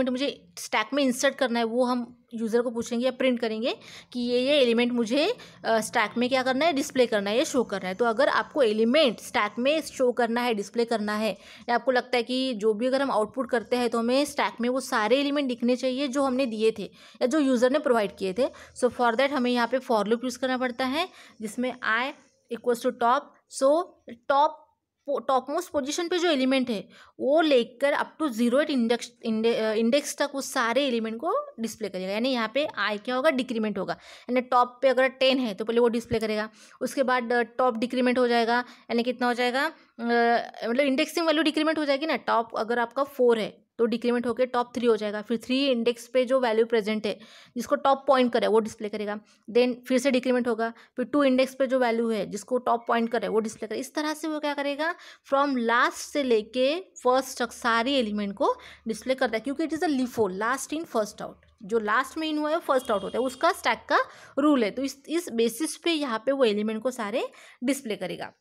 मुझे स्टैक में इंसर्ट करना है वो हम यूज़र को पूछेंगे या प्रिंट करेंगे कि ये एलिमेंट मुझे स्टैक में क्या करना है, डिस्प्ले करना है या शो करना है। तो अगर आपको एलिमेंट स्टैक में शो करना है, डिस्प्ले करना है, या आपको लगता है कि जो भी अगर हम आउटपुट करते हैं तो हमें स्टैक में वो सारे एलिमेंट दिखने चाहिए जो हमने दिए थे या जो यूज़र ने प्रोवाइड किए थे, सो फॉर दैट हमें यहाँ पे फॉर लूप यूज़ करना पड़ता है, जिसमें i equals to top. So top most position पे जो एलिमेंट है वो लेकर अप टू 0 इंडेक्स तक उस सारे एलिमेंट को डिस्प्ले करेगा, यानी यहाँ पे आई क्या होगा, डिक्रीमेंट होगा, यानी टॉप पे अगर 10 है तो पहले वो डिस्प्ले करेगा, उसके बाद टॉप डिक्रीमेंट हो जाएगा, यानी कितना हो जाएगा, मतलब इंडेक्सिंग वैल्यू डिक्रीमेंट हो जाएगी ना, टॉप अगर आपका 4 है तो डिक्रीमेंट होकर टॉप 3 हो जाएगा, फिर 3 इंडेक्स पे जो वैल्यू प्रेजेंट है जिसको टॉप पॉइंट करे वो डिस्प्ले करेगा, देन फिर से डिक्रीमेंट होगा, फिर 2 इंडेक्स पे जो वैल्यू है जिसको टॉप पॉइंट करे वो डिस्प्ले करेगा। इस तरह से वो क्या करेगा, फ्रॉम लास्ट से लेके फर्स्ट तक सारी एलिमेंट को डिस्प्ले करता है, क्योंकि it is a LIFO, last in first out, जो लास्ट में इन हुआ है फर्स्ट आउट होता है, उसका स्टैक का रूल है। तो इस बेसिस पे यहाँ पे वो एलिमेंट को सारे डिस्प्ले करेगा।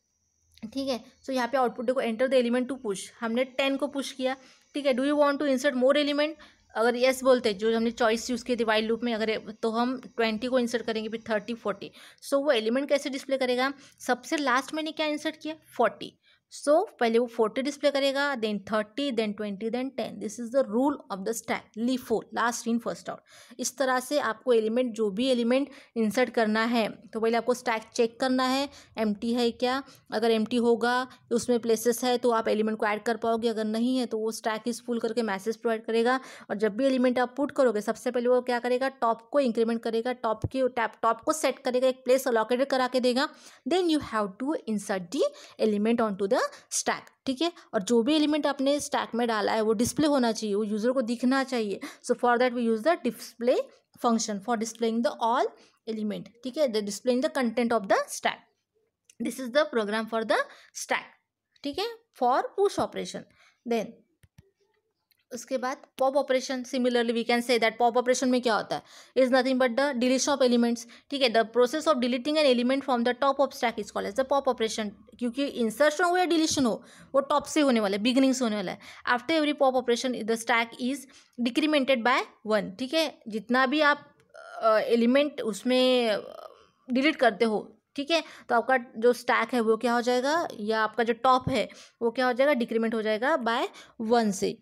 ठीक है, सो यहाँ पे आउटपुट देखो, enter the element to push, हमने 10 को पुश किया। ठीक है, do you want to insert more element, अगर यस बोलते हैं, जो हमने चॉइस यूज़ की थी वाइल लूप में, अगर तो हम 20 को इंसर्ट करेंगे, फिर 30 40। सो वो एलिमेंट कैसे डिस्प्ले करेगा, सबसे लास्ट मैंने क्या इंसर्ट किया, 40, सो पहले वो 40 डिस्प्ले करेगा, then 30, then 20, then 10. This is the rule of the stack. Leave 4, last in first out. इस तरह से आपको एलिमेंट, जो भी एलिमेंट इंसर्ट करना है तो पहले आपको स्टैक चेक करना है एम्प्टी है क्या. अगर एम्प्टी होगा, उसमें प्लेसेस है, तो आप एलिमेंट को ऐड कर पाओगे. अगर नहीं है तो वो स्टैक इज फुल करके मैसेज प्रोवाइड करेगा. और जब भी एलिमेंट आप पुट करोगे, सबसे पहले वो क्या करेगा, टॉप को इंक्रीमेंट करेगा, टॉप को सेट करेगा, एक प्लेस अलोकेटेड करा के देगा. Then you have to insert the element on to the stack. ठीक है. और जो भी एलिमेंट आपने स्टैक में डाला है वो डिस्प्ले होना चाहिए, वो यूजर को दिखना चाहिए. So for that we use the display function for displaying the all element. ठीक है, the displaying the content of the stack. This is the program for the stack. ठीक है, फॉर पुश ऑपरेशन. देन उसके बाद pop operation. Similarly we can say that pop operation में क्या होता है, is nothing but the deletion of elements. ठीक है, the process of deleting an element from the top of stack is called as the pop operation. क्योंकि insertion हो या deletion हो, वो टॉप से होने वाला है, बिगिनिंग से होने वाला है. After every pop operation the stack is decremented by 1. ठीक है, जितना भी आप एलिमेंट उसमें डिलीट करते हो, ठीक है, तो आपका जो स्टैक है वो क्या हो जाएगा, या आपका जो टॉप है वो क्या हो जाएगा, डिक्रीमेंट हो जाएगा बाय 1 से.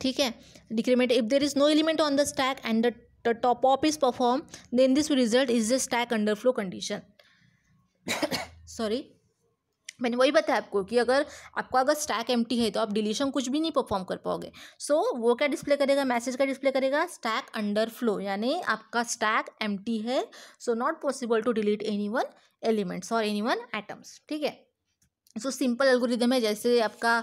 ठीक है, decrement. If there is no element on the stack and the top pop is perform, then this result is the stack underflow condition. Sorry, मैंने वही बताया आपको कि अगर स्टैक एम्प्टी है तो आप डिलीशन कुछ भी नहीं परफॉर्म कर पाओगे. सो वो क्या डिस्प्ले करेगा, मैसेज का डिस्प्ले करेगा, स्टैक अंडरफ्लो, यानी आपका स्टैक एम्प्टी है. So not possible to delete any one elements और एनी वन एटम्स. ठीक है, सो सिंपल एल्गोरिदम है. जैसे आपका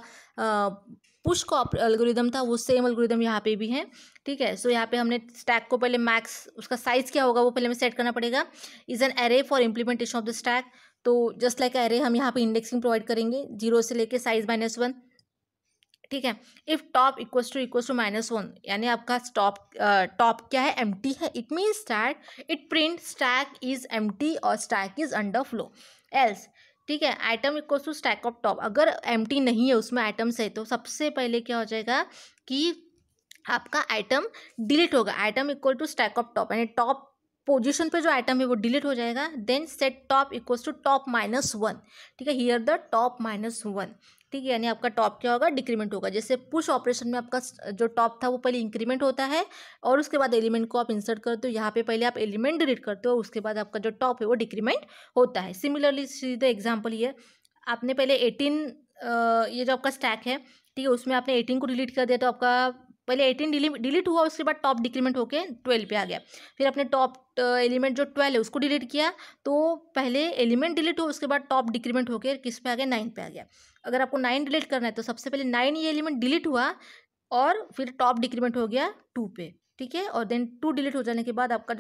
पुश का एल्गोरिदम था, वो सेम एल्गोरिदम यहाँ पे भी है. ठीक है, सो यहाँ पे हमने स्टैक को पहले मैक्स, उसका साइज क्या होगा वो पहले हमें सेट करना पड़ेगा. Is an array for implementation of the stack. तो जस्ट लाइक एरे हम यहाँ पे इंडेक्सिंग प्रोवाइड करेंगे 0 से लेके साइज -1. ठीक है, इफ टॉप इक्वल्स टू -1, यानी आपका टॉप क्या है, एम्प्टी है, it means that it print stack is empty और stack is underflow. Else, ठीक है, item equals to stack of top. अगर एम्प्टी नहीं है, उसमें आइटम्स है, तो सबसे पहले क्या हो जाएगा कि आपका आइटम डिलीट होगा. Item equal to stack of top, यानी टॉप पोजीशन पे जो आइटम है वो डिलीट हो जाएगा. Then set top equals to top -1. ठीक है, हियर द टॉप -1. ठीक है, यानी आपका टॉप क्या होगा, डिक्रीमेंट होगा. जैसे पुश ऑपरेशन में आपका जो टॉप था वो पहले इंक्रीमेंट होता है और उसके बाद एलिमेंट को आप इंसर्ट करते हो. यहाँ पे पहले आप एलिमेंट डिलीट करते हो, उसके बाद आपका जो टॉप है वो डिक्रीमेंट होता है. Similarly see the example here, आपने पहले 18 ये जो आपका स्टैक है, ठीक है, उसमें आपने 18 को डिलीट कर दिया, तो आपका पहले 18 डिलीट हुआ, उसके बाद टॉप डिक्रीमेंट होके 12 पे आ गया. फिर आपने टॉप एलिमेंट जो 12 है उसको डिलीट किया, तो पहले एलिमेंट डिलीट हुआ, उसके बाद टॉप डिक्रीमेंट होके किस पे आ गया, 9 पे आ गया. अगर आपको 9 डिलीट करना है तो सबसे पहले 9 ये एलिमेंट डिलीट हुआ और फिर टॉप डिक्रीमेंट हो गया 2 पे. ठीक है, और देन 2 डिलीट हो जाने के बाद आपका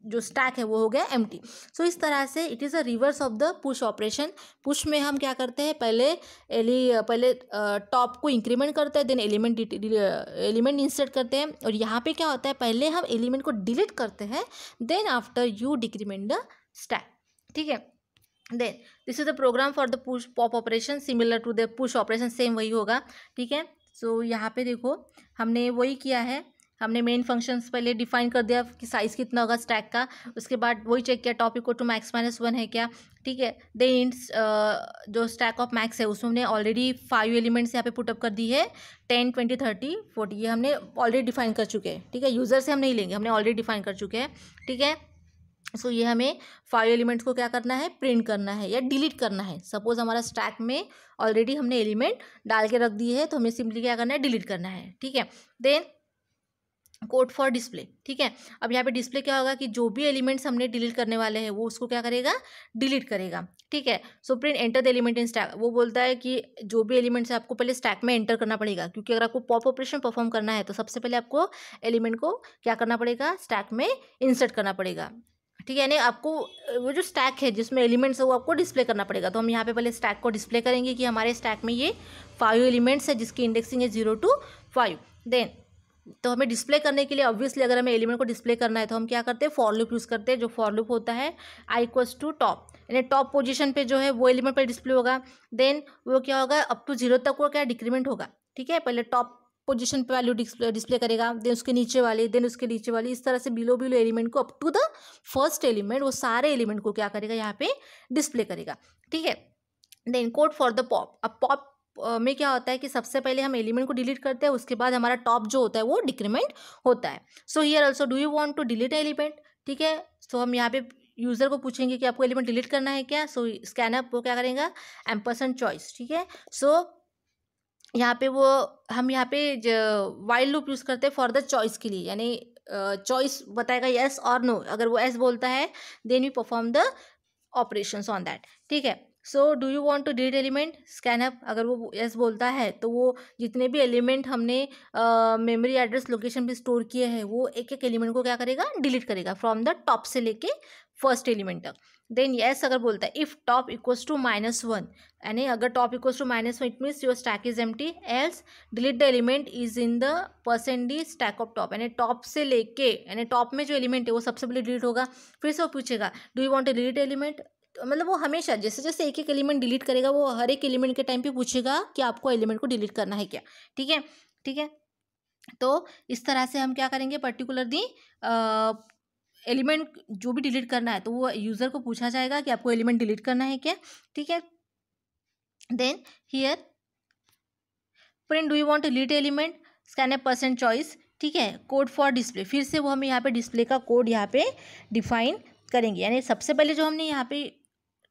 जो स्टैक है वो हो गया एम्प्टी. सो इस तरह से it is a reverse of the push operation. Push में हम क्या करते हैं, पहले टॉप को इंक्रीमेंट करते हैं, देन एलिमेंट इंसर्ट करते हैं. और यहाँ पे क्या होता है, पहले हम एलिमेंट को डिलीट करते हैं, then after you decrement the stack. ठीक है, then this is the program for the push pop operation. Similar to the push operation, same वही होगा. ठीक है, सो यहाँ पे देखो हमने वही किया है, हमने मेन फंक्शंस पहले डिफाइन कर दिया कि साइज़ कितना होगा स्टैक का. उसके बाद वही चेक किया टॉप इक्वल टू मैक्स -1 है क्या. ठीक है, देन जो स्टैक ऑफ मैक्स है उसमें हमने ऑलरेडी 5 एलिमेंट्स यहाँ पे पुटअप कर दी है, 10, 20, 30, 40. ये हमने ऑलरेडी डिफाइन कर चुके हैं. ठीक है, यूज़र से हम नहीं लेंगे, हमने ऑलरेडी डिफाइन कर चुके हैं. ठीक है, सो ये हमें 5 एलिमेंट्स को क्या करना है, प्रिंट करना है या डिलीट करना है. सपोज हमारा स्टैक में ऑलरेडी हमने एलिमेंट डाल के रख दिए है, तो हमें सिंपली क्या करना है, डिलीट करना है. ठीक है, देन कोड फॉर डिस्प्ले. ठीक है, अब यहाँ पे डिस्प्ले क्या होगा कि जो भी एलिमेंट्स हमने डिलीट करने वाले हैं वो उसको क्या करेगा, डिलीट करेगा. ठीक है, so print enter the element in stack. वो बोलता है कि जो भी एलिमेंट्स है आपको पहले स्टैक में एंटर करना पड़ेगा, क्योंकि अगर आपको पॉप ऑपरेशन परफॉर्म करना है तो सबसे पहले आपको एलिमेंट को क्या करना पड़ेगा, स्टैक में इंसर्ट करना पड़ेगा. ठीक है, यानी आपको वो जो स्टैक है जिसमें एलिमेंट्स है वो आपको डिस्प्ले करना पड़ेगा. तो हम यहाँ पे पहले स्टैक को डिस्प्ले करेंगे कि हमारे स्टैक में ये 5 एलिमेंट्स है जिसकी इंडेक्सिंग है 0 to 5. देन तो हमें डिस्प्ले करने के लिए ऑब्वियसली अगर हमें एलिमेंट को डिस्प्ले करना है तो हम क्या करते हैं, फॉर लूप यूज़ करते हैं. जो फॉर लूप होता है i इक्वल्स टू टॉप, यानी टॉप पोजीशन पे जो है वो एलिमेंट पर डिस्प्ले होगा. देन वो क्या होगा, अप टू 0 तक वो क्या डिक्रीमेंट होगा. ठीक है, पहले टॉप पोजीशन पे वैल्यू डिस्प्ले करेगा, देन उसके नीचे वाली, देन उसके नीचे वाली, इस तरह से बिलो एलिमेंट को up to the first element वो सारे एलिमेंट को क्या करेगा, यहाँ पे डिस्प्ले करेगा. ठीक है, then code for the pop. अब पॉप में क्या होता है कि सबसे पहले हम एलिमेंट को डिलीट करते हैं, उसके बाद हमारा टॉप जो होता है वो डिक्रीमेंट होता है। So here also do you want to delete element, ठीक है। सो हम यहाँ पे यूजर को पूछेंगे कि आपको एलिमेंट डिलीट करना है क्या। सो स्कैनअप वो क्या करेगा, एम्परसेंड चॉइस, ठीक है। सो यहाँ पे वो हम यहाँ पे वाइल लूप यूज़ करते हैं फॉर द चॉइस के लिए, यानी चॉइस बताएगा येस और नो। अगर वो एस बोलता है then we perform the operations on that, ठीक है। So do you want to delete element, scanf. अगर वो यस बोलता है तो वो जितने भी एलिमेंट हमने मेमोरी एड्रेस लोकेशन पे स्टोर किए हैं वो एक एक एलिमेंट को क्या करेगा, डिलीट करेगा फ्रॉम द टॉप से लेके फर्स्ट एलिमेंट तक। देन यस अगर बोलता है इफ़ टॉप इक्वल्स टू -1, यानी अगर top equals to -1 it means your stack is empty, else delete the element is in the % stack of top, यानी टॉप से लेके, यानी टॉप में जो एलिमेंट है वो सबसे पहले डिलीट होगा। फिर से वो पूछेगा do you want to delete element, मतलब वो हमेशा जैसे जैसे एक एक एलिमेंट डिलीट करेगा वो हर एक एलिमेंट के टाइम पे पूछेगा कि आपको एलिमेंट को डिलीट करना है क्या, ठीक है, ठीक है। तो इस तरह से हम क्या करेंगे, पर्टिकुलरली एलिमेंट जो भी डिलीट करना है तो वो यूज़र को पूछा जाएगा कि आपको एलिमेंट डिलीट करना है क्या, ठीक है। Then here print do you want to delete element, scan a % choice, ठीक है। कोड फॉर डिस्प्ले, फिर से वो हमें यहाँ पे डिस्प्ले का कोड यहाँ पे डिफाइन करेंगे, यानी सबसे पहले जो हमने यहाँ पे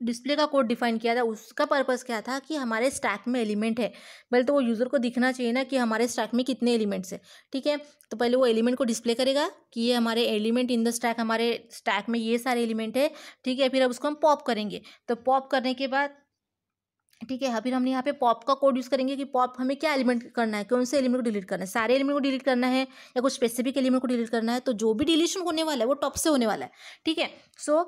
डिस्प्ले का कोड डिफाइन किया था उसका पर्पस क्या था कि हमारे स्टैक में एलिमेंट है, पहले तो वो यूज़र को दिखना चाहिए ना कि हमारे स्टैक में कितने एलिमेंट्स हैं, ठीक है। तो पहले वो एलिमेंट को डिस्प्ले करेगा कि ये हमारे एलिमेंट इन द स्टैक, हमारे स्टैक में ये सारे एलिमेंट है, ठीक है। फिर अब उसको हम पॉप करेंगे, तो पॉप करने के बाद, ठीक है, फिर हमने यहाँ पे पॉप का कोड यूज़ करेंगे कि पॉप हमें क्या एलिमेंट करना है, कौन से एलिमेंट को डिलीट करना है, सारे एलिमेंट को डिलीट करना है या कुछ स्पेसिफिक एलिमेंट को डिलीट करना है। तो जो भी डिलीशन होने वाला है वो टॉप से होने वाला है, ठीक है। सो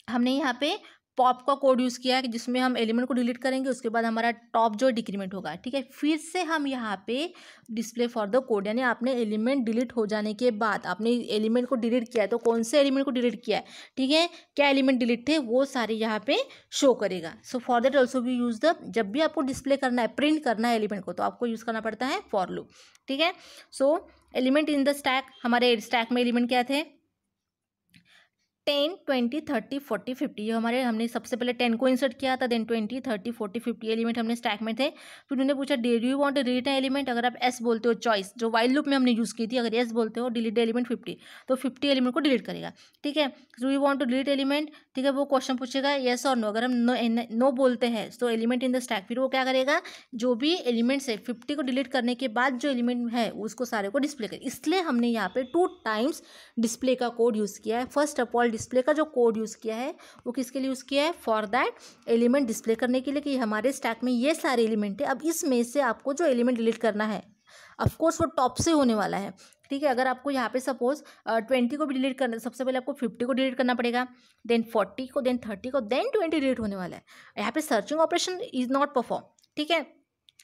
हमने यहाँ पे पॉप का कोड यूज़ किया है कि जिसमें हम एलिमेंट को डिलीट करेंगे, उसके बाद हमारा टॉप जो डिक्रीमेंट होगा, ठीक है। फिर से हम यहाँ पे डिस्प्ले फॉर द कोड, यानी आपने एलिमेंट डिलीट हो जाने के बाद आपने एलिमेंट को डिलीट किया है तो कौन से एलिमेंट को डिलीट किया है, ठीक है, क्या एलिमेंट डिलीट थे वो सारे यहाँ पे शो करेगा। So for that also we use the, जब भी आपको डिस्प्ले करना है, प्रिंट करना है एलिमेंट को, तो आपको यूज़ करना पड़ता है फॉर लूप, ठीक है। सो एलिमेंट इन द स्टैक, हमारे स्टैक में एलिमेंट क्या थे, 10, 20, 30, 40, 50, ये हमारे, हमने सबसे पहले 10 को इंसर्ट किया था, देन 20, 30, 40, 50 एलिमेंट हमने स्टैक में थे। फिर उन्होंने पूछा do you want to delete element, अगर आप एस बोलते हो चॉइस जो वाइल लूप में हमने यूज़ की थी, अगर एस बोलते हो डिलीट एलिमेंट 50 तो 50 एलिमेंट को डिलीट करेगा, ठीक है। Do you want to delete element, ठीक है, वो क्वेश्चन पूछेगा येस और नो। अगर हम नो बोलते हैं तो एलिमेंट इन द स्टैक, फिर वो क्या करेगा, जो भी एलिमेंट्स है 50 को डिलीट करने के बाद जो एलिमेंट है उसको सारे को डिस्प्ले करे। इसलिए हमने यहाँ पे 2 टाइम्स डिस्प्ले का कोड यूज़ किया है। फर्स्ट ऑफ ऑल डिस्प्ले का जो कोड यूज़ किया है वो किसके लिए यूज़ किया है, फॉर दैट एलिमेंट डिस्प्ले करने के लिए कि हमारे स्टैक में ये सारे एलिमेंट है। अब इसमें से आपको जो एलिमेंट डिलीट करना है ऑफकोर्स वो टॉप से होने वाला है, ठीक है। अगर आपको यहाँ पे सपोज 20 को भी डिलीट करना, सबसे पहले आपको 50 को डिलीट करना पड़ेगा, देन 40 को, देन 30 को, देन 20 डिलीट होने वाला है। यहाँ पे searching operation is not perform, ठीक है।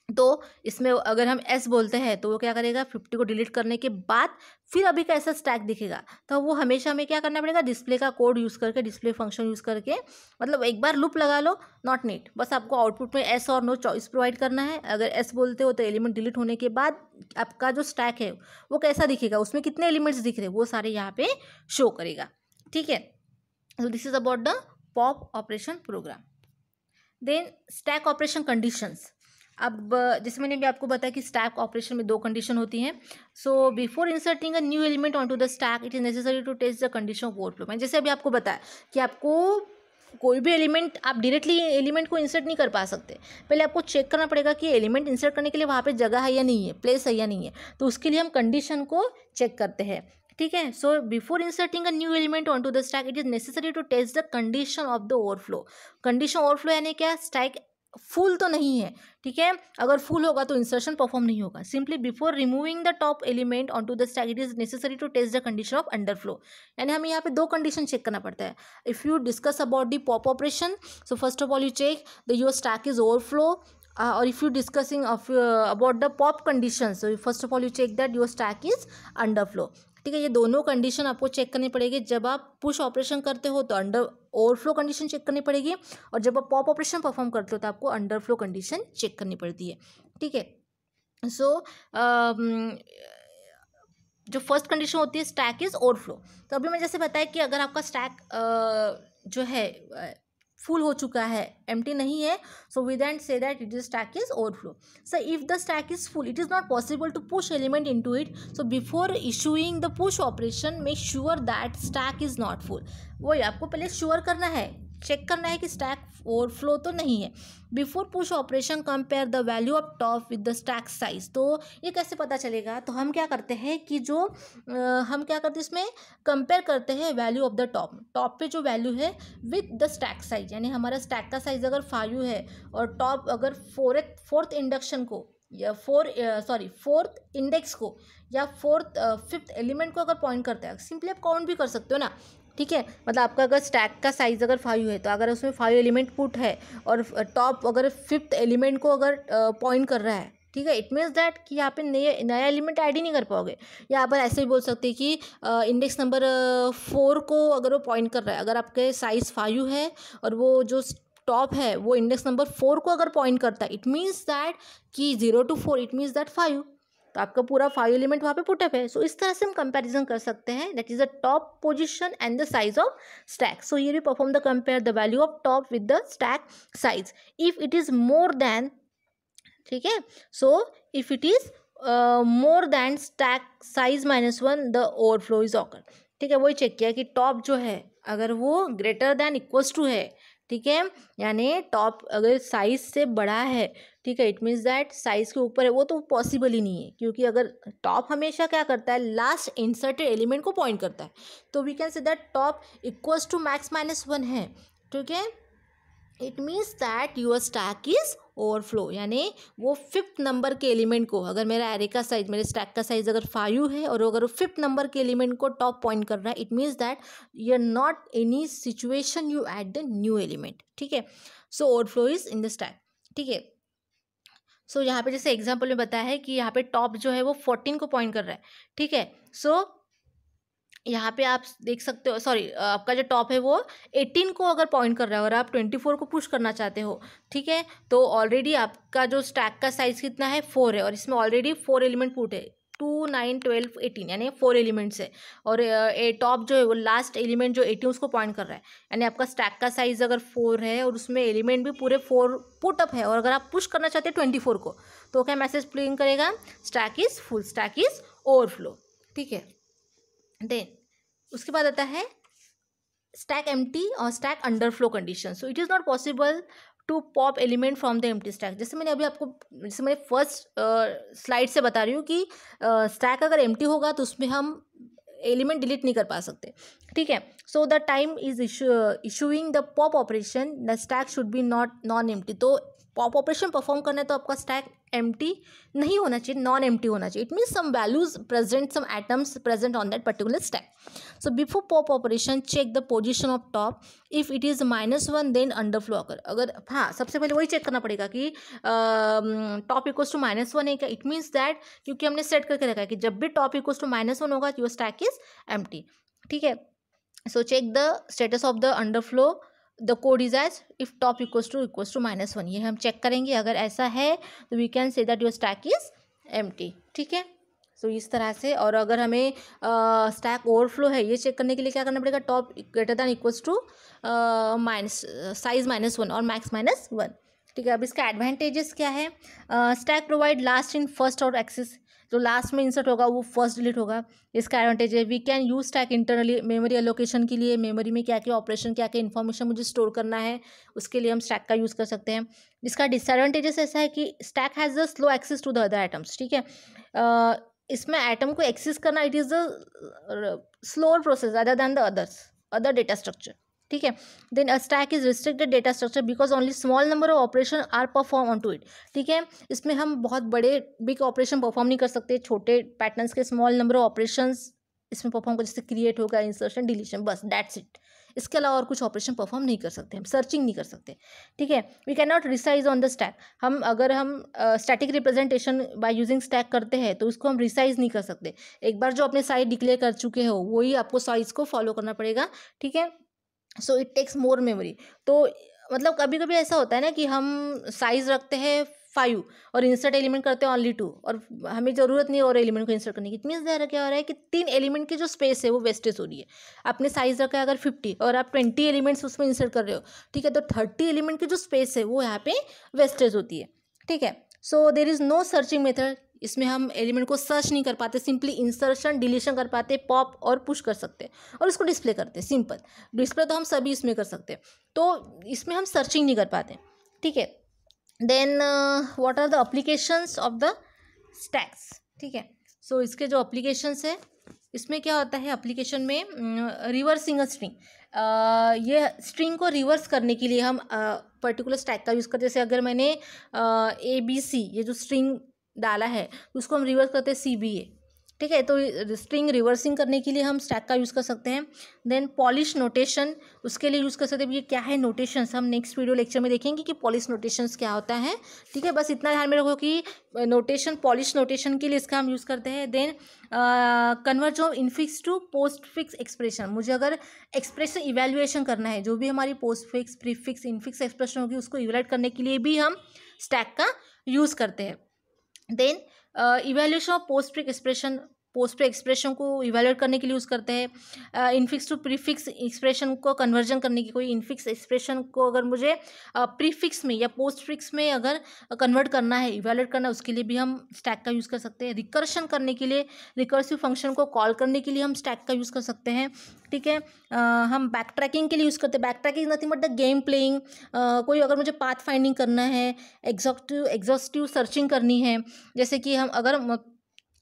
तो इसमें अगर हम एस बोलते हैं तो वो क्या करेगा, 50 को डिलीट करने के बाद फिर अभी का ऐसा स्टैक दिखेगा, तो वो हमेशा हमें क्या करना पड़ेगा, डिस्प्ले का कोड यूज़ करके, डिस्प्ले फंक्शन यूज़ करके, मतलब एक बार लूप लगा लो, नॉट नीड, बस आपको आउटपुट में एस और नो चॉइस प्रोवाइड करना है। अगर एस बोलते हो तो एलिमेंट डिलीट होने के बाद आपका जो स्टैक है वो कैसा दिखेगा, उसमें कितने एलिमेंट्स दिख रहे हैं वो सारे यहाँ पे शो करेगा, ठीक है। तो this is about the pop operation program. Then stack operation conditions. अब जैसे मैंने भी आपको बताया कि स्टैक ऑपरेशन में 2 कंडीशन होती हैं। So before inserting a new element on to the stack it is necessary to test the condition of overflow. मैंने जैसे अभी आपको बताया कि आपको कोई भी एलिमेंट, आप डायरेक्टली एलिमेंट को इंसर्ट नहीं कर पा सकते, पहले आपको चेक करना पड़ेगा कि एलिमेंट इंसर्ट करने के लिए वहाँ पे जगह है या नहीं है, प्लेस है या नहीं है। तो उसके लिए हम कंडीशन को चेक करते हैं, ठीक है। So before inserting a new element on to the stack it is necessary to test the condition of the overflow. Condition overflow यानी क्या, स्टैक फुल तो नहीं है, ठीक है। अगर फुल होगा तो इंसर्शन परफॉर्म नहीं होगा। Simply before removing the top element on to the stack it is necessary to test the condition of underflow. यानी हमें यहाँ पे 2 कंडीशन चेक करना पड़ता है। If you discuss about the pop operation, so first of all you check the your stack is overflow, और if you discussing about the pop condition, so first of all you check that your stack is underflow, ठीक है। ये दोनों condition आपको check करनी पड़ेगी। जब आप पुश ऑपरेशन करते हो तो अंडर ओवरफ्लो कंडीशन चेक करनी पड़ेगी, और जब आप पॉप ऑपरेशन परफॉर्म करते हो तो आपको अंडरफ्लो कंडीशन चेक करनी पड़ती है, ठीक है। सो जो फर्स्ट कंडीशन होती है स्टैक इज ओवरफ्लो। तो अभी मैं जैसे बताया कि अगर आपका स्टैक जो है फुल हो चुका है, एम्प्टी नहीं है, so we then say that it is stack is overflow. So if the stack is full it is not possible to push element into it. So before issuing the push operation make sure that stack is not full. वही आपको पहले sure करना है, check करना है कि stack overflow तो नहीं है. Before push operation compare the value of top with the stack size. तो ये कैसे पता चलेगा, तो हम क्या करते हैं कि जो हम क्या करते हैं इसमें कंपेयर करते हैं वैल्यू ऑफ द टॉप पे जो वैल्यू है विद द स्टैक साइज. यानी हमारा स्टैक का साइज अगर 5 है और टॉप अगर फोर्थ इंडक्शन को या फोर्थ इंडेक्स को या फिफ्थ एलिमेंट को अगर पॉइंट करता है, सिंपली आप काउंट भी कर सकते हो ना. ठीक है, मतलब आपका अगर स्टैक का साइज अगर 5 है तो अगर उसमें 5 एलिमेंट पुट है और टॉप अगर फिफ्थ एलिमेंट को अगर पॉइंट कर रहा है, ठीक है, इट मीन्स दैट कि यहाँ पे नया एलिमेंट ऐड ही नहीं कर पाओगे. या आप ऐसे भी बोल सकते हैं कि इंडेक्स नंबर 4 को अगर वो पॉइंट कर रहा है, अगर आपके साइज 5 है और वो जो टॉप है वो इंडेक्स नंबर 4 को अगर पॉइंट करता है, इट मीन्स दैट कि 0 to 4 इट मीन्स दैट 5. तो आपका पूरा 5 एलिमेंट वहाँ पे पुटअप है. सो इस तरह से हम कंपैरिजन कर सकते हैं, that is the top position and the size of stack. So here we perform the compare the value of top with the stack size. If it is more than, ठीक है, so if it is more than stack size -1 the overflow is occur. ठीक है, वही check किया कि top जो है अगर वो ग्रेटर देन इक्वल्स टू है, ठीक है, यानी टॉप अगर साइज से बड़ा है, ठीक है, इट मीन्स दैट साइज के ऊपर है, वो तो पॉसिबल ही नहीं है, क्योंकि अगर टॉप हमेशा क्या करता है, लास्ट इंसर्टेड एलिमेंट को पॉइंट करता है. तो we can say that top equals to max -1 है. ठीक है, it means that your stack is overflow. यानी वो फिफ्थ नंबर के एलिमेंट को, अगर मेरा एरे का साइज, मेरे स्टैक का साइज अगर 5 है और अगर वो फिफ्थ नंबर के एलिमेंट को टॉप पॉइंट कर रहा है, it means that you are not any situation you add the new element. ठीक है, so overflow is in the stack. ठीक है, सो यहाँ पे जैसे एग्जाम्पल में बताया है कि यहाँ पे टॉप जो है वो 14 को पॉइंट कर रहा है. ठीक है, सो यहाँ पे आप देख सकते हो, सॉरी, आपका जो टॉप है वो 18 को अगर पॉइंट कर रहा है और आप 24 को पुश करना चाहते हो, ठीक है, तो ऑलरेडी आपका जो स्टैक का साइज कितना है, 4 है और इसमें ऑलरेडी 4 एलिमेंट पुट है, 2, 9, 12, 18, यानी 4 एलिमेंट्स है. और टॉप जो है वो लास्ट एलिमेंट जो 18 उसको पॉइंट कर रहा है, यानी आपका स्टैक का साइज अगर 4 है और उसमें एलिमेंट भी पूरे 4 पुट अप है और अगर आप पुश करना चाहते हैं 24 को, तो क्या मैसेज प्रिंट करेगा, stack is full, stack is overflow. ठीक है, देन उसके बाद आता है स्टैक एम्प्टी और stack underflow condition. So it is not possible to pop element from the empty stack. जैसे मैंने अभी आपको, जैसे मैंने फर्स्ट स्लाइड से बता रही हूँ कि स्टैक अगर एम्प्टी होगा तो उसमें हम एलिमेंट डिलीट नहीं कर पा सकते. ठीक है, so the time is issuing the pop operation the stack should be non empty. तो पॉप ऑपरेशन परफॉर्म करना है तो आपका स्टैक एम्प्टी नहीं होना चाहिए, नॉन एम्प्टी होना चाहिए. It means some values present, some atoms present on that particular stack. So before pop operation check the position of top. If it is -1 then underflow अगर, हाँ, सबसे पहले वही चेक करना पड़ेगा कि टॉप इक्वल्स टू -1 है क्या. इट मीन्स दैट क्योंकि हमने सेट करके रखा है कि जब भी टॉप इक्वल्स टू -1 होगा योर स्टैक इज एम्प्टी. ठीक है, so check the status of the underflow. The code is as if top equals to -1. ये हम चेक करेंगे, अगर ऐसा है तो we can say that your stack is empty. ठीक है, सो इस तरह से. और अगर हमें स्टैक ओवरफ्लो है ये चेक करने के लिए क्या करना पड़ेगा, top greater than equals to size -1 और मैक्स -1. ठीक है, अब इसका एडवांटेजेस क्या है, stack provide last in first out access. जो लास्ट में इंसर्ट होगा वो फर्स्ट डिलीट होगा. इसका एडवांटेज है we can use stack internally memory allocation के लिए, मेमोरी में क्या क्या ऑपरेशन, क्या क्या इन्फॉर्मेशन मुझे स्टोर करना है, उसके लिए हम स्टैक का यूज़ कर सकते हैं. इसका डिसएडवांटेजेस ऐसा है कि stack has the slow access to the other items. ठीक है, इसमें आइटम को एक्सेस करना it is the slower process other than the other data structure. ठीक है, then a stack is restricted data structure because only small number of operation are perform on to it. ठीक है, इसमें हम बहुत बड़े बिग ऑपरेशन परफॉर्म नहीं कर सकते, छोटे पैटर्न्स के स्मॉल नंबर ऑफ ऑपरेशंस इसमें परफॉर्म कर, जैसे क्रिएट होगा, इंसर्शन, डिलीशन, बस दैट्स इट. इसके अलावा और कुछ ऑपरेशन परफॉर्म नहीं कर सकते, हम सर्चिंग नहीं कर सकते. ठीक है, we can not resize on the stack. अगर हम static representation by using stack करते हैं तो उसको हम रिसाइज नहीं कर सकते. एक बार जो अपने साइज डिक्लेयर कर चुके हो वही आपको साइज को फॉलो करना पड़ेगा. ठीक है, so it takes more memory. तो मतलब कभी कभी ऐसा होता है ना कि हम साइज रखते हैं 5 और इंसर्ट एलिमेंट करते हैं ओनली 2 और हमें ज़रूरत नहीं है और एलिमेंट को इंसर्ट करने की। इट मीन्स देयर क्या हो रहा है कि 3 एलिमेंट की जो स्पेस है वो वेस्टेज हो रही है। आपने साइज रखा है अगर 50 और आप 20 एलिमेंट्स उसमें इंसर्ट कर रहे हो, ठीक है, तो 30 एलिमेंट की जो स्पेस है वो यहाँ पे वेस्टेज होती है, ठीक है। So there is no searching method, इसमें हम एलिमेंट को सर्च नहीं कर पाते, सिंपली इंसर्शन डिलीशन कर पाते, पॉप और पुश कर सकते हैं और उसको डिस्प्ले करते हैं। सिंपल डिस्प्ले तो हम सभी इसमें कर सकते हैं, तो इसमें हम सर्चिंग नहीं कर पाते, ठीक है। Then what are the applications of the stacks, ठीक है। सो इसके जो एप्लीकेशंस है, इसमें क्या होता है एप्लीकेशन में, रिवर्सिंग अ स्ट्रिंग, ये स्ट्रिंग को रिवर्स करने के लिए हम पर्टिकुलर स्टैक का यूज़ करते हैं। जैसे अगर मैंने ABC ये जो स्ट्रिंग डाला है उसको हम रिवर्स करते हैं CBA, ठीक है, तो स्ट्रिंग रिवर्सिंग करने के लिए हम स्टैक का यूज़ कर सकते हैं। देन पॉलिश नोटेशन, उसके लिए यूज़ कर सकते हैं। ये क्या है नोटेशंस, हम नेक्स्ट वीडियो लेक्चर में देखेंगे कि पॉलिश नोटेशंस क्या होता है, ठीक है। बस इतना ध्यान में रखो कि नोटेशन, पॉलिश नोटेशन के लिए इसका हम यूज़ करते हैं। Then convert of infix to postfix expression, मुझे अगर एक्सप्रेशन इवेल्युएशन करना है, जो भी हमारी postfix, prefix, infix expression होगी उसको इवेल्युएट करने के लिए भी हम स्टैक का यूज़ करते हैं। Then evaluation of postfix expression को इवेल्यूएट करने के लिए यूज़ करते हैं। इनफिक्स टू प्रीफिक्स एक्सप्रेशन को कन्वर्जन करने की, कोई इनफिक्स एक्सप्रेशन को अगर मुझे प्रीफिक्स में या पोस्ट फिक्स में अगर कन्वर्ट करना है, इवेल्यूएट करना है, उसके लिए भी हम स्टैक का यूज़ कर सकते हैं। रिकर्शन करने के लिए, रिकर्सिव फंक्शन को कॉल करने के लिए हम स्टैक का यूज़ कर सकते हैं, ठीक है। हम बैक ट्रैकिंग के लिए यूज़ करते हैं। Back tracking nothing but the game playing, कोई अगर मुझे पाथ फाइंडिंग करना है, एग्जॉस्टिव सर्चिंग करनी है, जैसे कि हम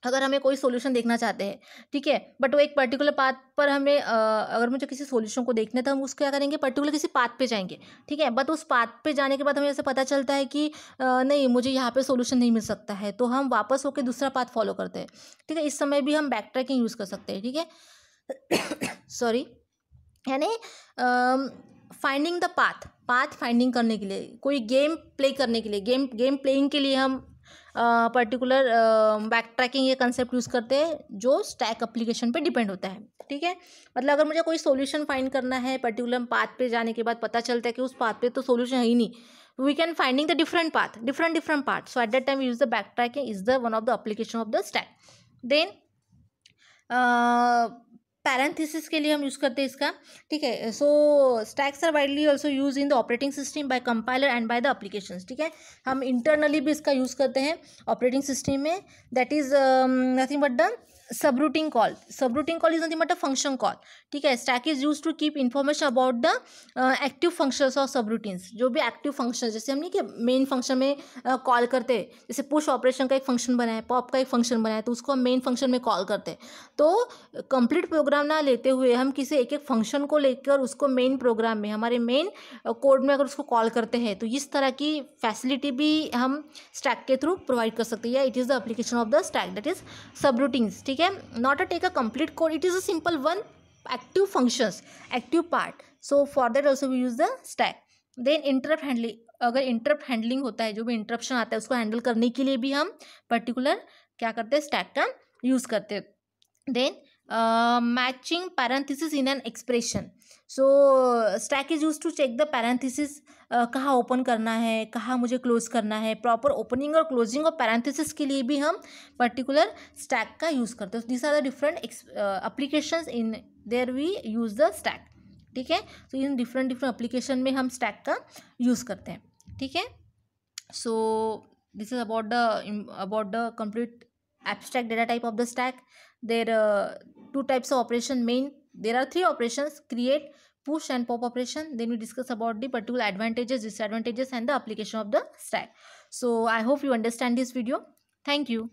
अगर हमें कोई सॉल्यूशन देखना चाहते हैं, ठीक है, बट वो एक पर्टिकुलर पाथ पर हमें अगर मुझे किसी सॉल्यूशन को देखना है तो हम उसको क्या करेंगे, पर्टिकुलर किसी पाथ पे जाएंगे, ठीक है। बट उस पाथ पे जाने के बाद हमें ऐसे पता चलता है कि नहीं, मुझे यहाँ पे सॉल्यूशन नहीं मिल सकता है, तो हम वापस होकर दूसरा पाथ फॉलो करते हैं, ठीक है। इस समय भी हम बैक ट्रैकिंग यूज़ कर सकते हैं, ठीक है। सॉरी, यानी फाइंडिंग द पाथ फाइंडिंग करने के लिए, कोई गेम प्ले करने के लिए, गेम प्लेइंग के लिए हम पर्टिकुलर बैक ट्रैकिंग ये कंसेप्ट यूज़ करते हैं, जो स्टैक एप्लीकेशन पे डिपेंड होता है, ठीक है। मतलब अगर मुझे कोई सॉल्यूशन फाइंड करना है, पर्टिकुलर पाथ पे जाने के बाद पता चलता है कि उस पाथ पे तो सॉल्यूशन है ही नहीं, we can finding the different path, so at that time use the backtracking is the one of the application of the stack. Then parenthesis के लिए हम यूज़ करते हैं इसका, ठीक है। So stacks are widely also use in the operating system by compiler and by the applications, ठीक है। हम इंटरनली भी इसका यूज़ करते हैं ऑपरेटिंग सिस्टम में, that is nothing but the subroutine call is nothing but a function call, ठीक है। Stack is use to keep information about the active functions of subroutines, जो भी एक्टिव फंक्शन, जैसे हम नहीं कि मेन फंक्शन में कॉल करते हैं, जैसे पुश ऑपरेशन का एक फंक्शन बना है, पॉप का एक फंक्शन बना है, तो उसको हम मेन फंक्शन में कॉल करते हैं। तो कंप्लीट प्रोग्राम ना लेते हुए हम किसी एक एक फंक्शन को लेकर उसको मेन प्रोग्राम में, हमारे मेन कोड में अगर उसको कॉल करते हैं, तो इस तरह की फैसिलिटी भी हम स्टैक के थ्रू प्रोवाइड कर सकते हैं। It is the application of the stack, that is subroutines, ठीक है। Not a take a complete code, it is a simple one active functions, active part, so for that also we use the stack. Then interrupt handling, अगर interrupt handling होता है, जो भी interruption आता है उसको हैंडल करने के लिए भी हम पर्टिकुलर क्या करते हैं, स्टैक का यूज़ करते हैं। Then matching parenthesis in an expression, so stack is use to check the parenthesis, कहाँ ओपन करना है, कहाँ मुझे क्लोज करना है, प्रॉपर ओपनिंग और क्लोजिंग ऑफ पैरेंथेसिस के लिए भी हम पर्टिकुलर स्टैक का यूज़ करते हैं। This are the different applications in there we use the stack, ठीक है। तो इन डिफरेंट एप्लीकेशन में हम स्टैक का यूज़ करते हैं, ठीक है। So this is about the complete abstract data type of the stack. There two types of operation main. There are 3 operations: create, push and pop operation. Then we discuss about the particular advantages, disadvantages and the application of the stack. So I hope you understand this video. Thank you.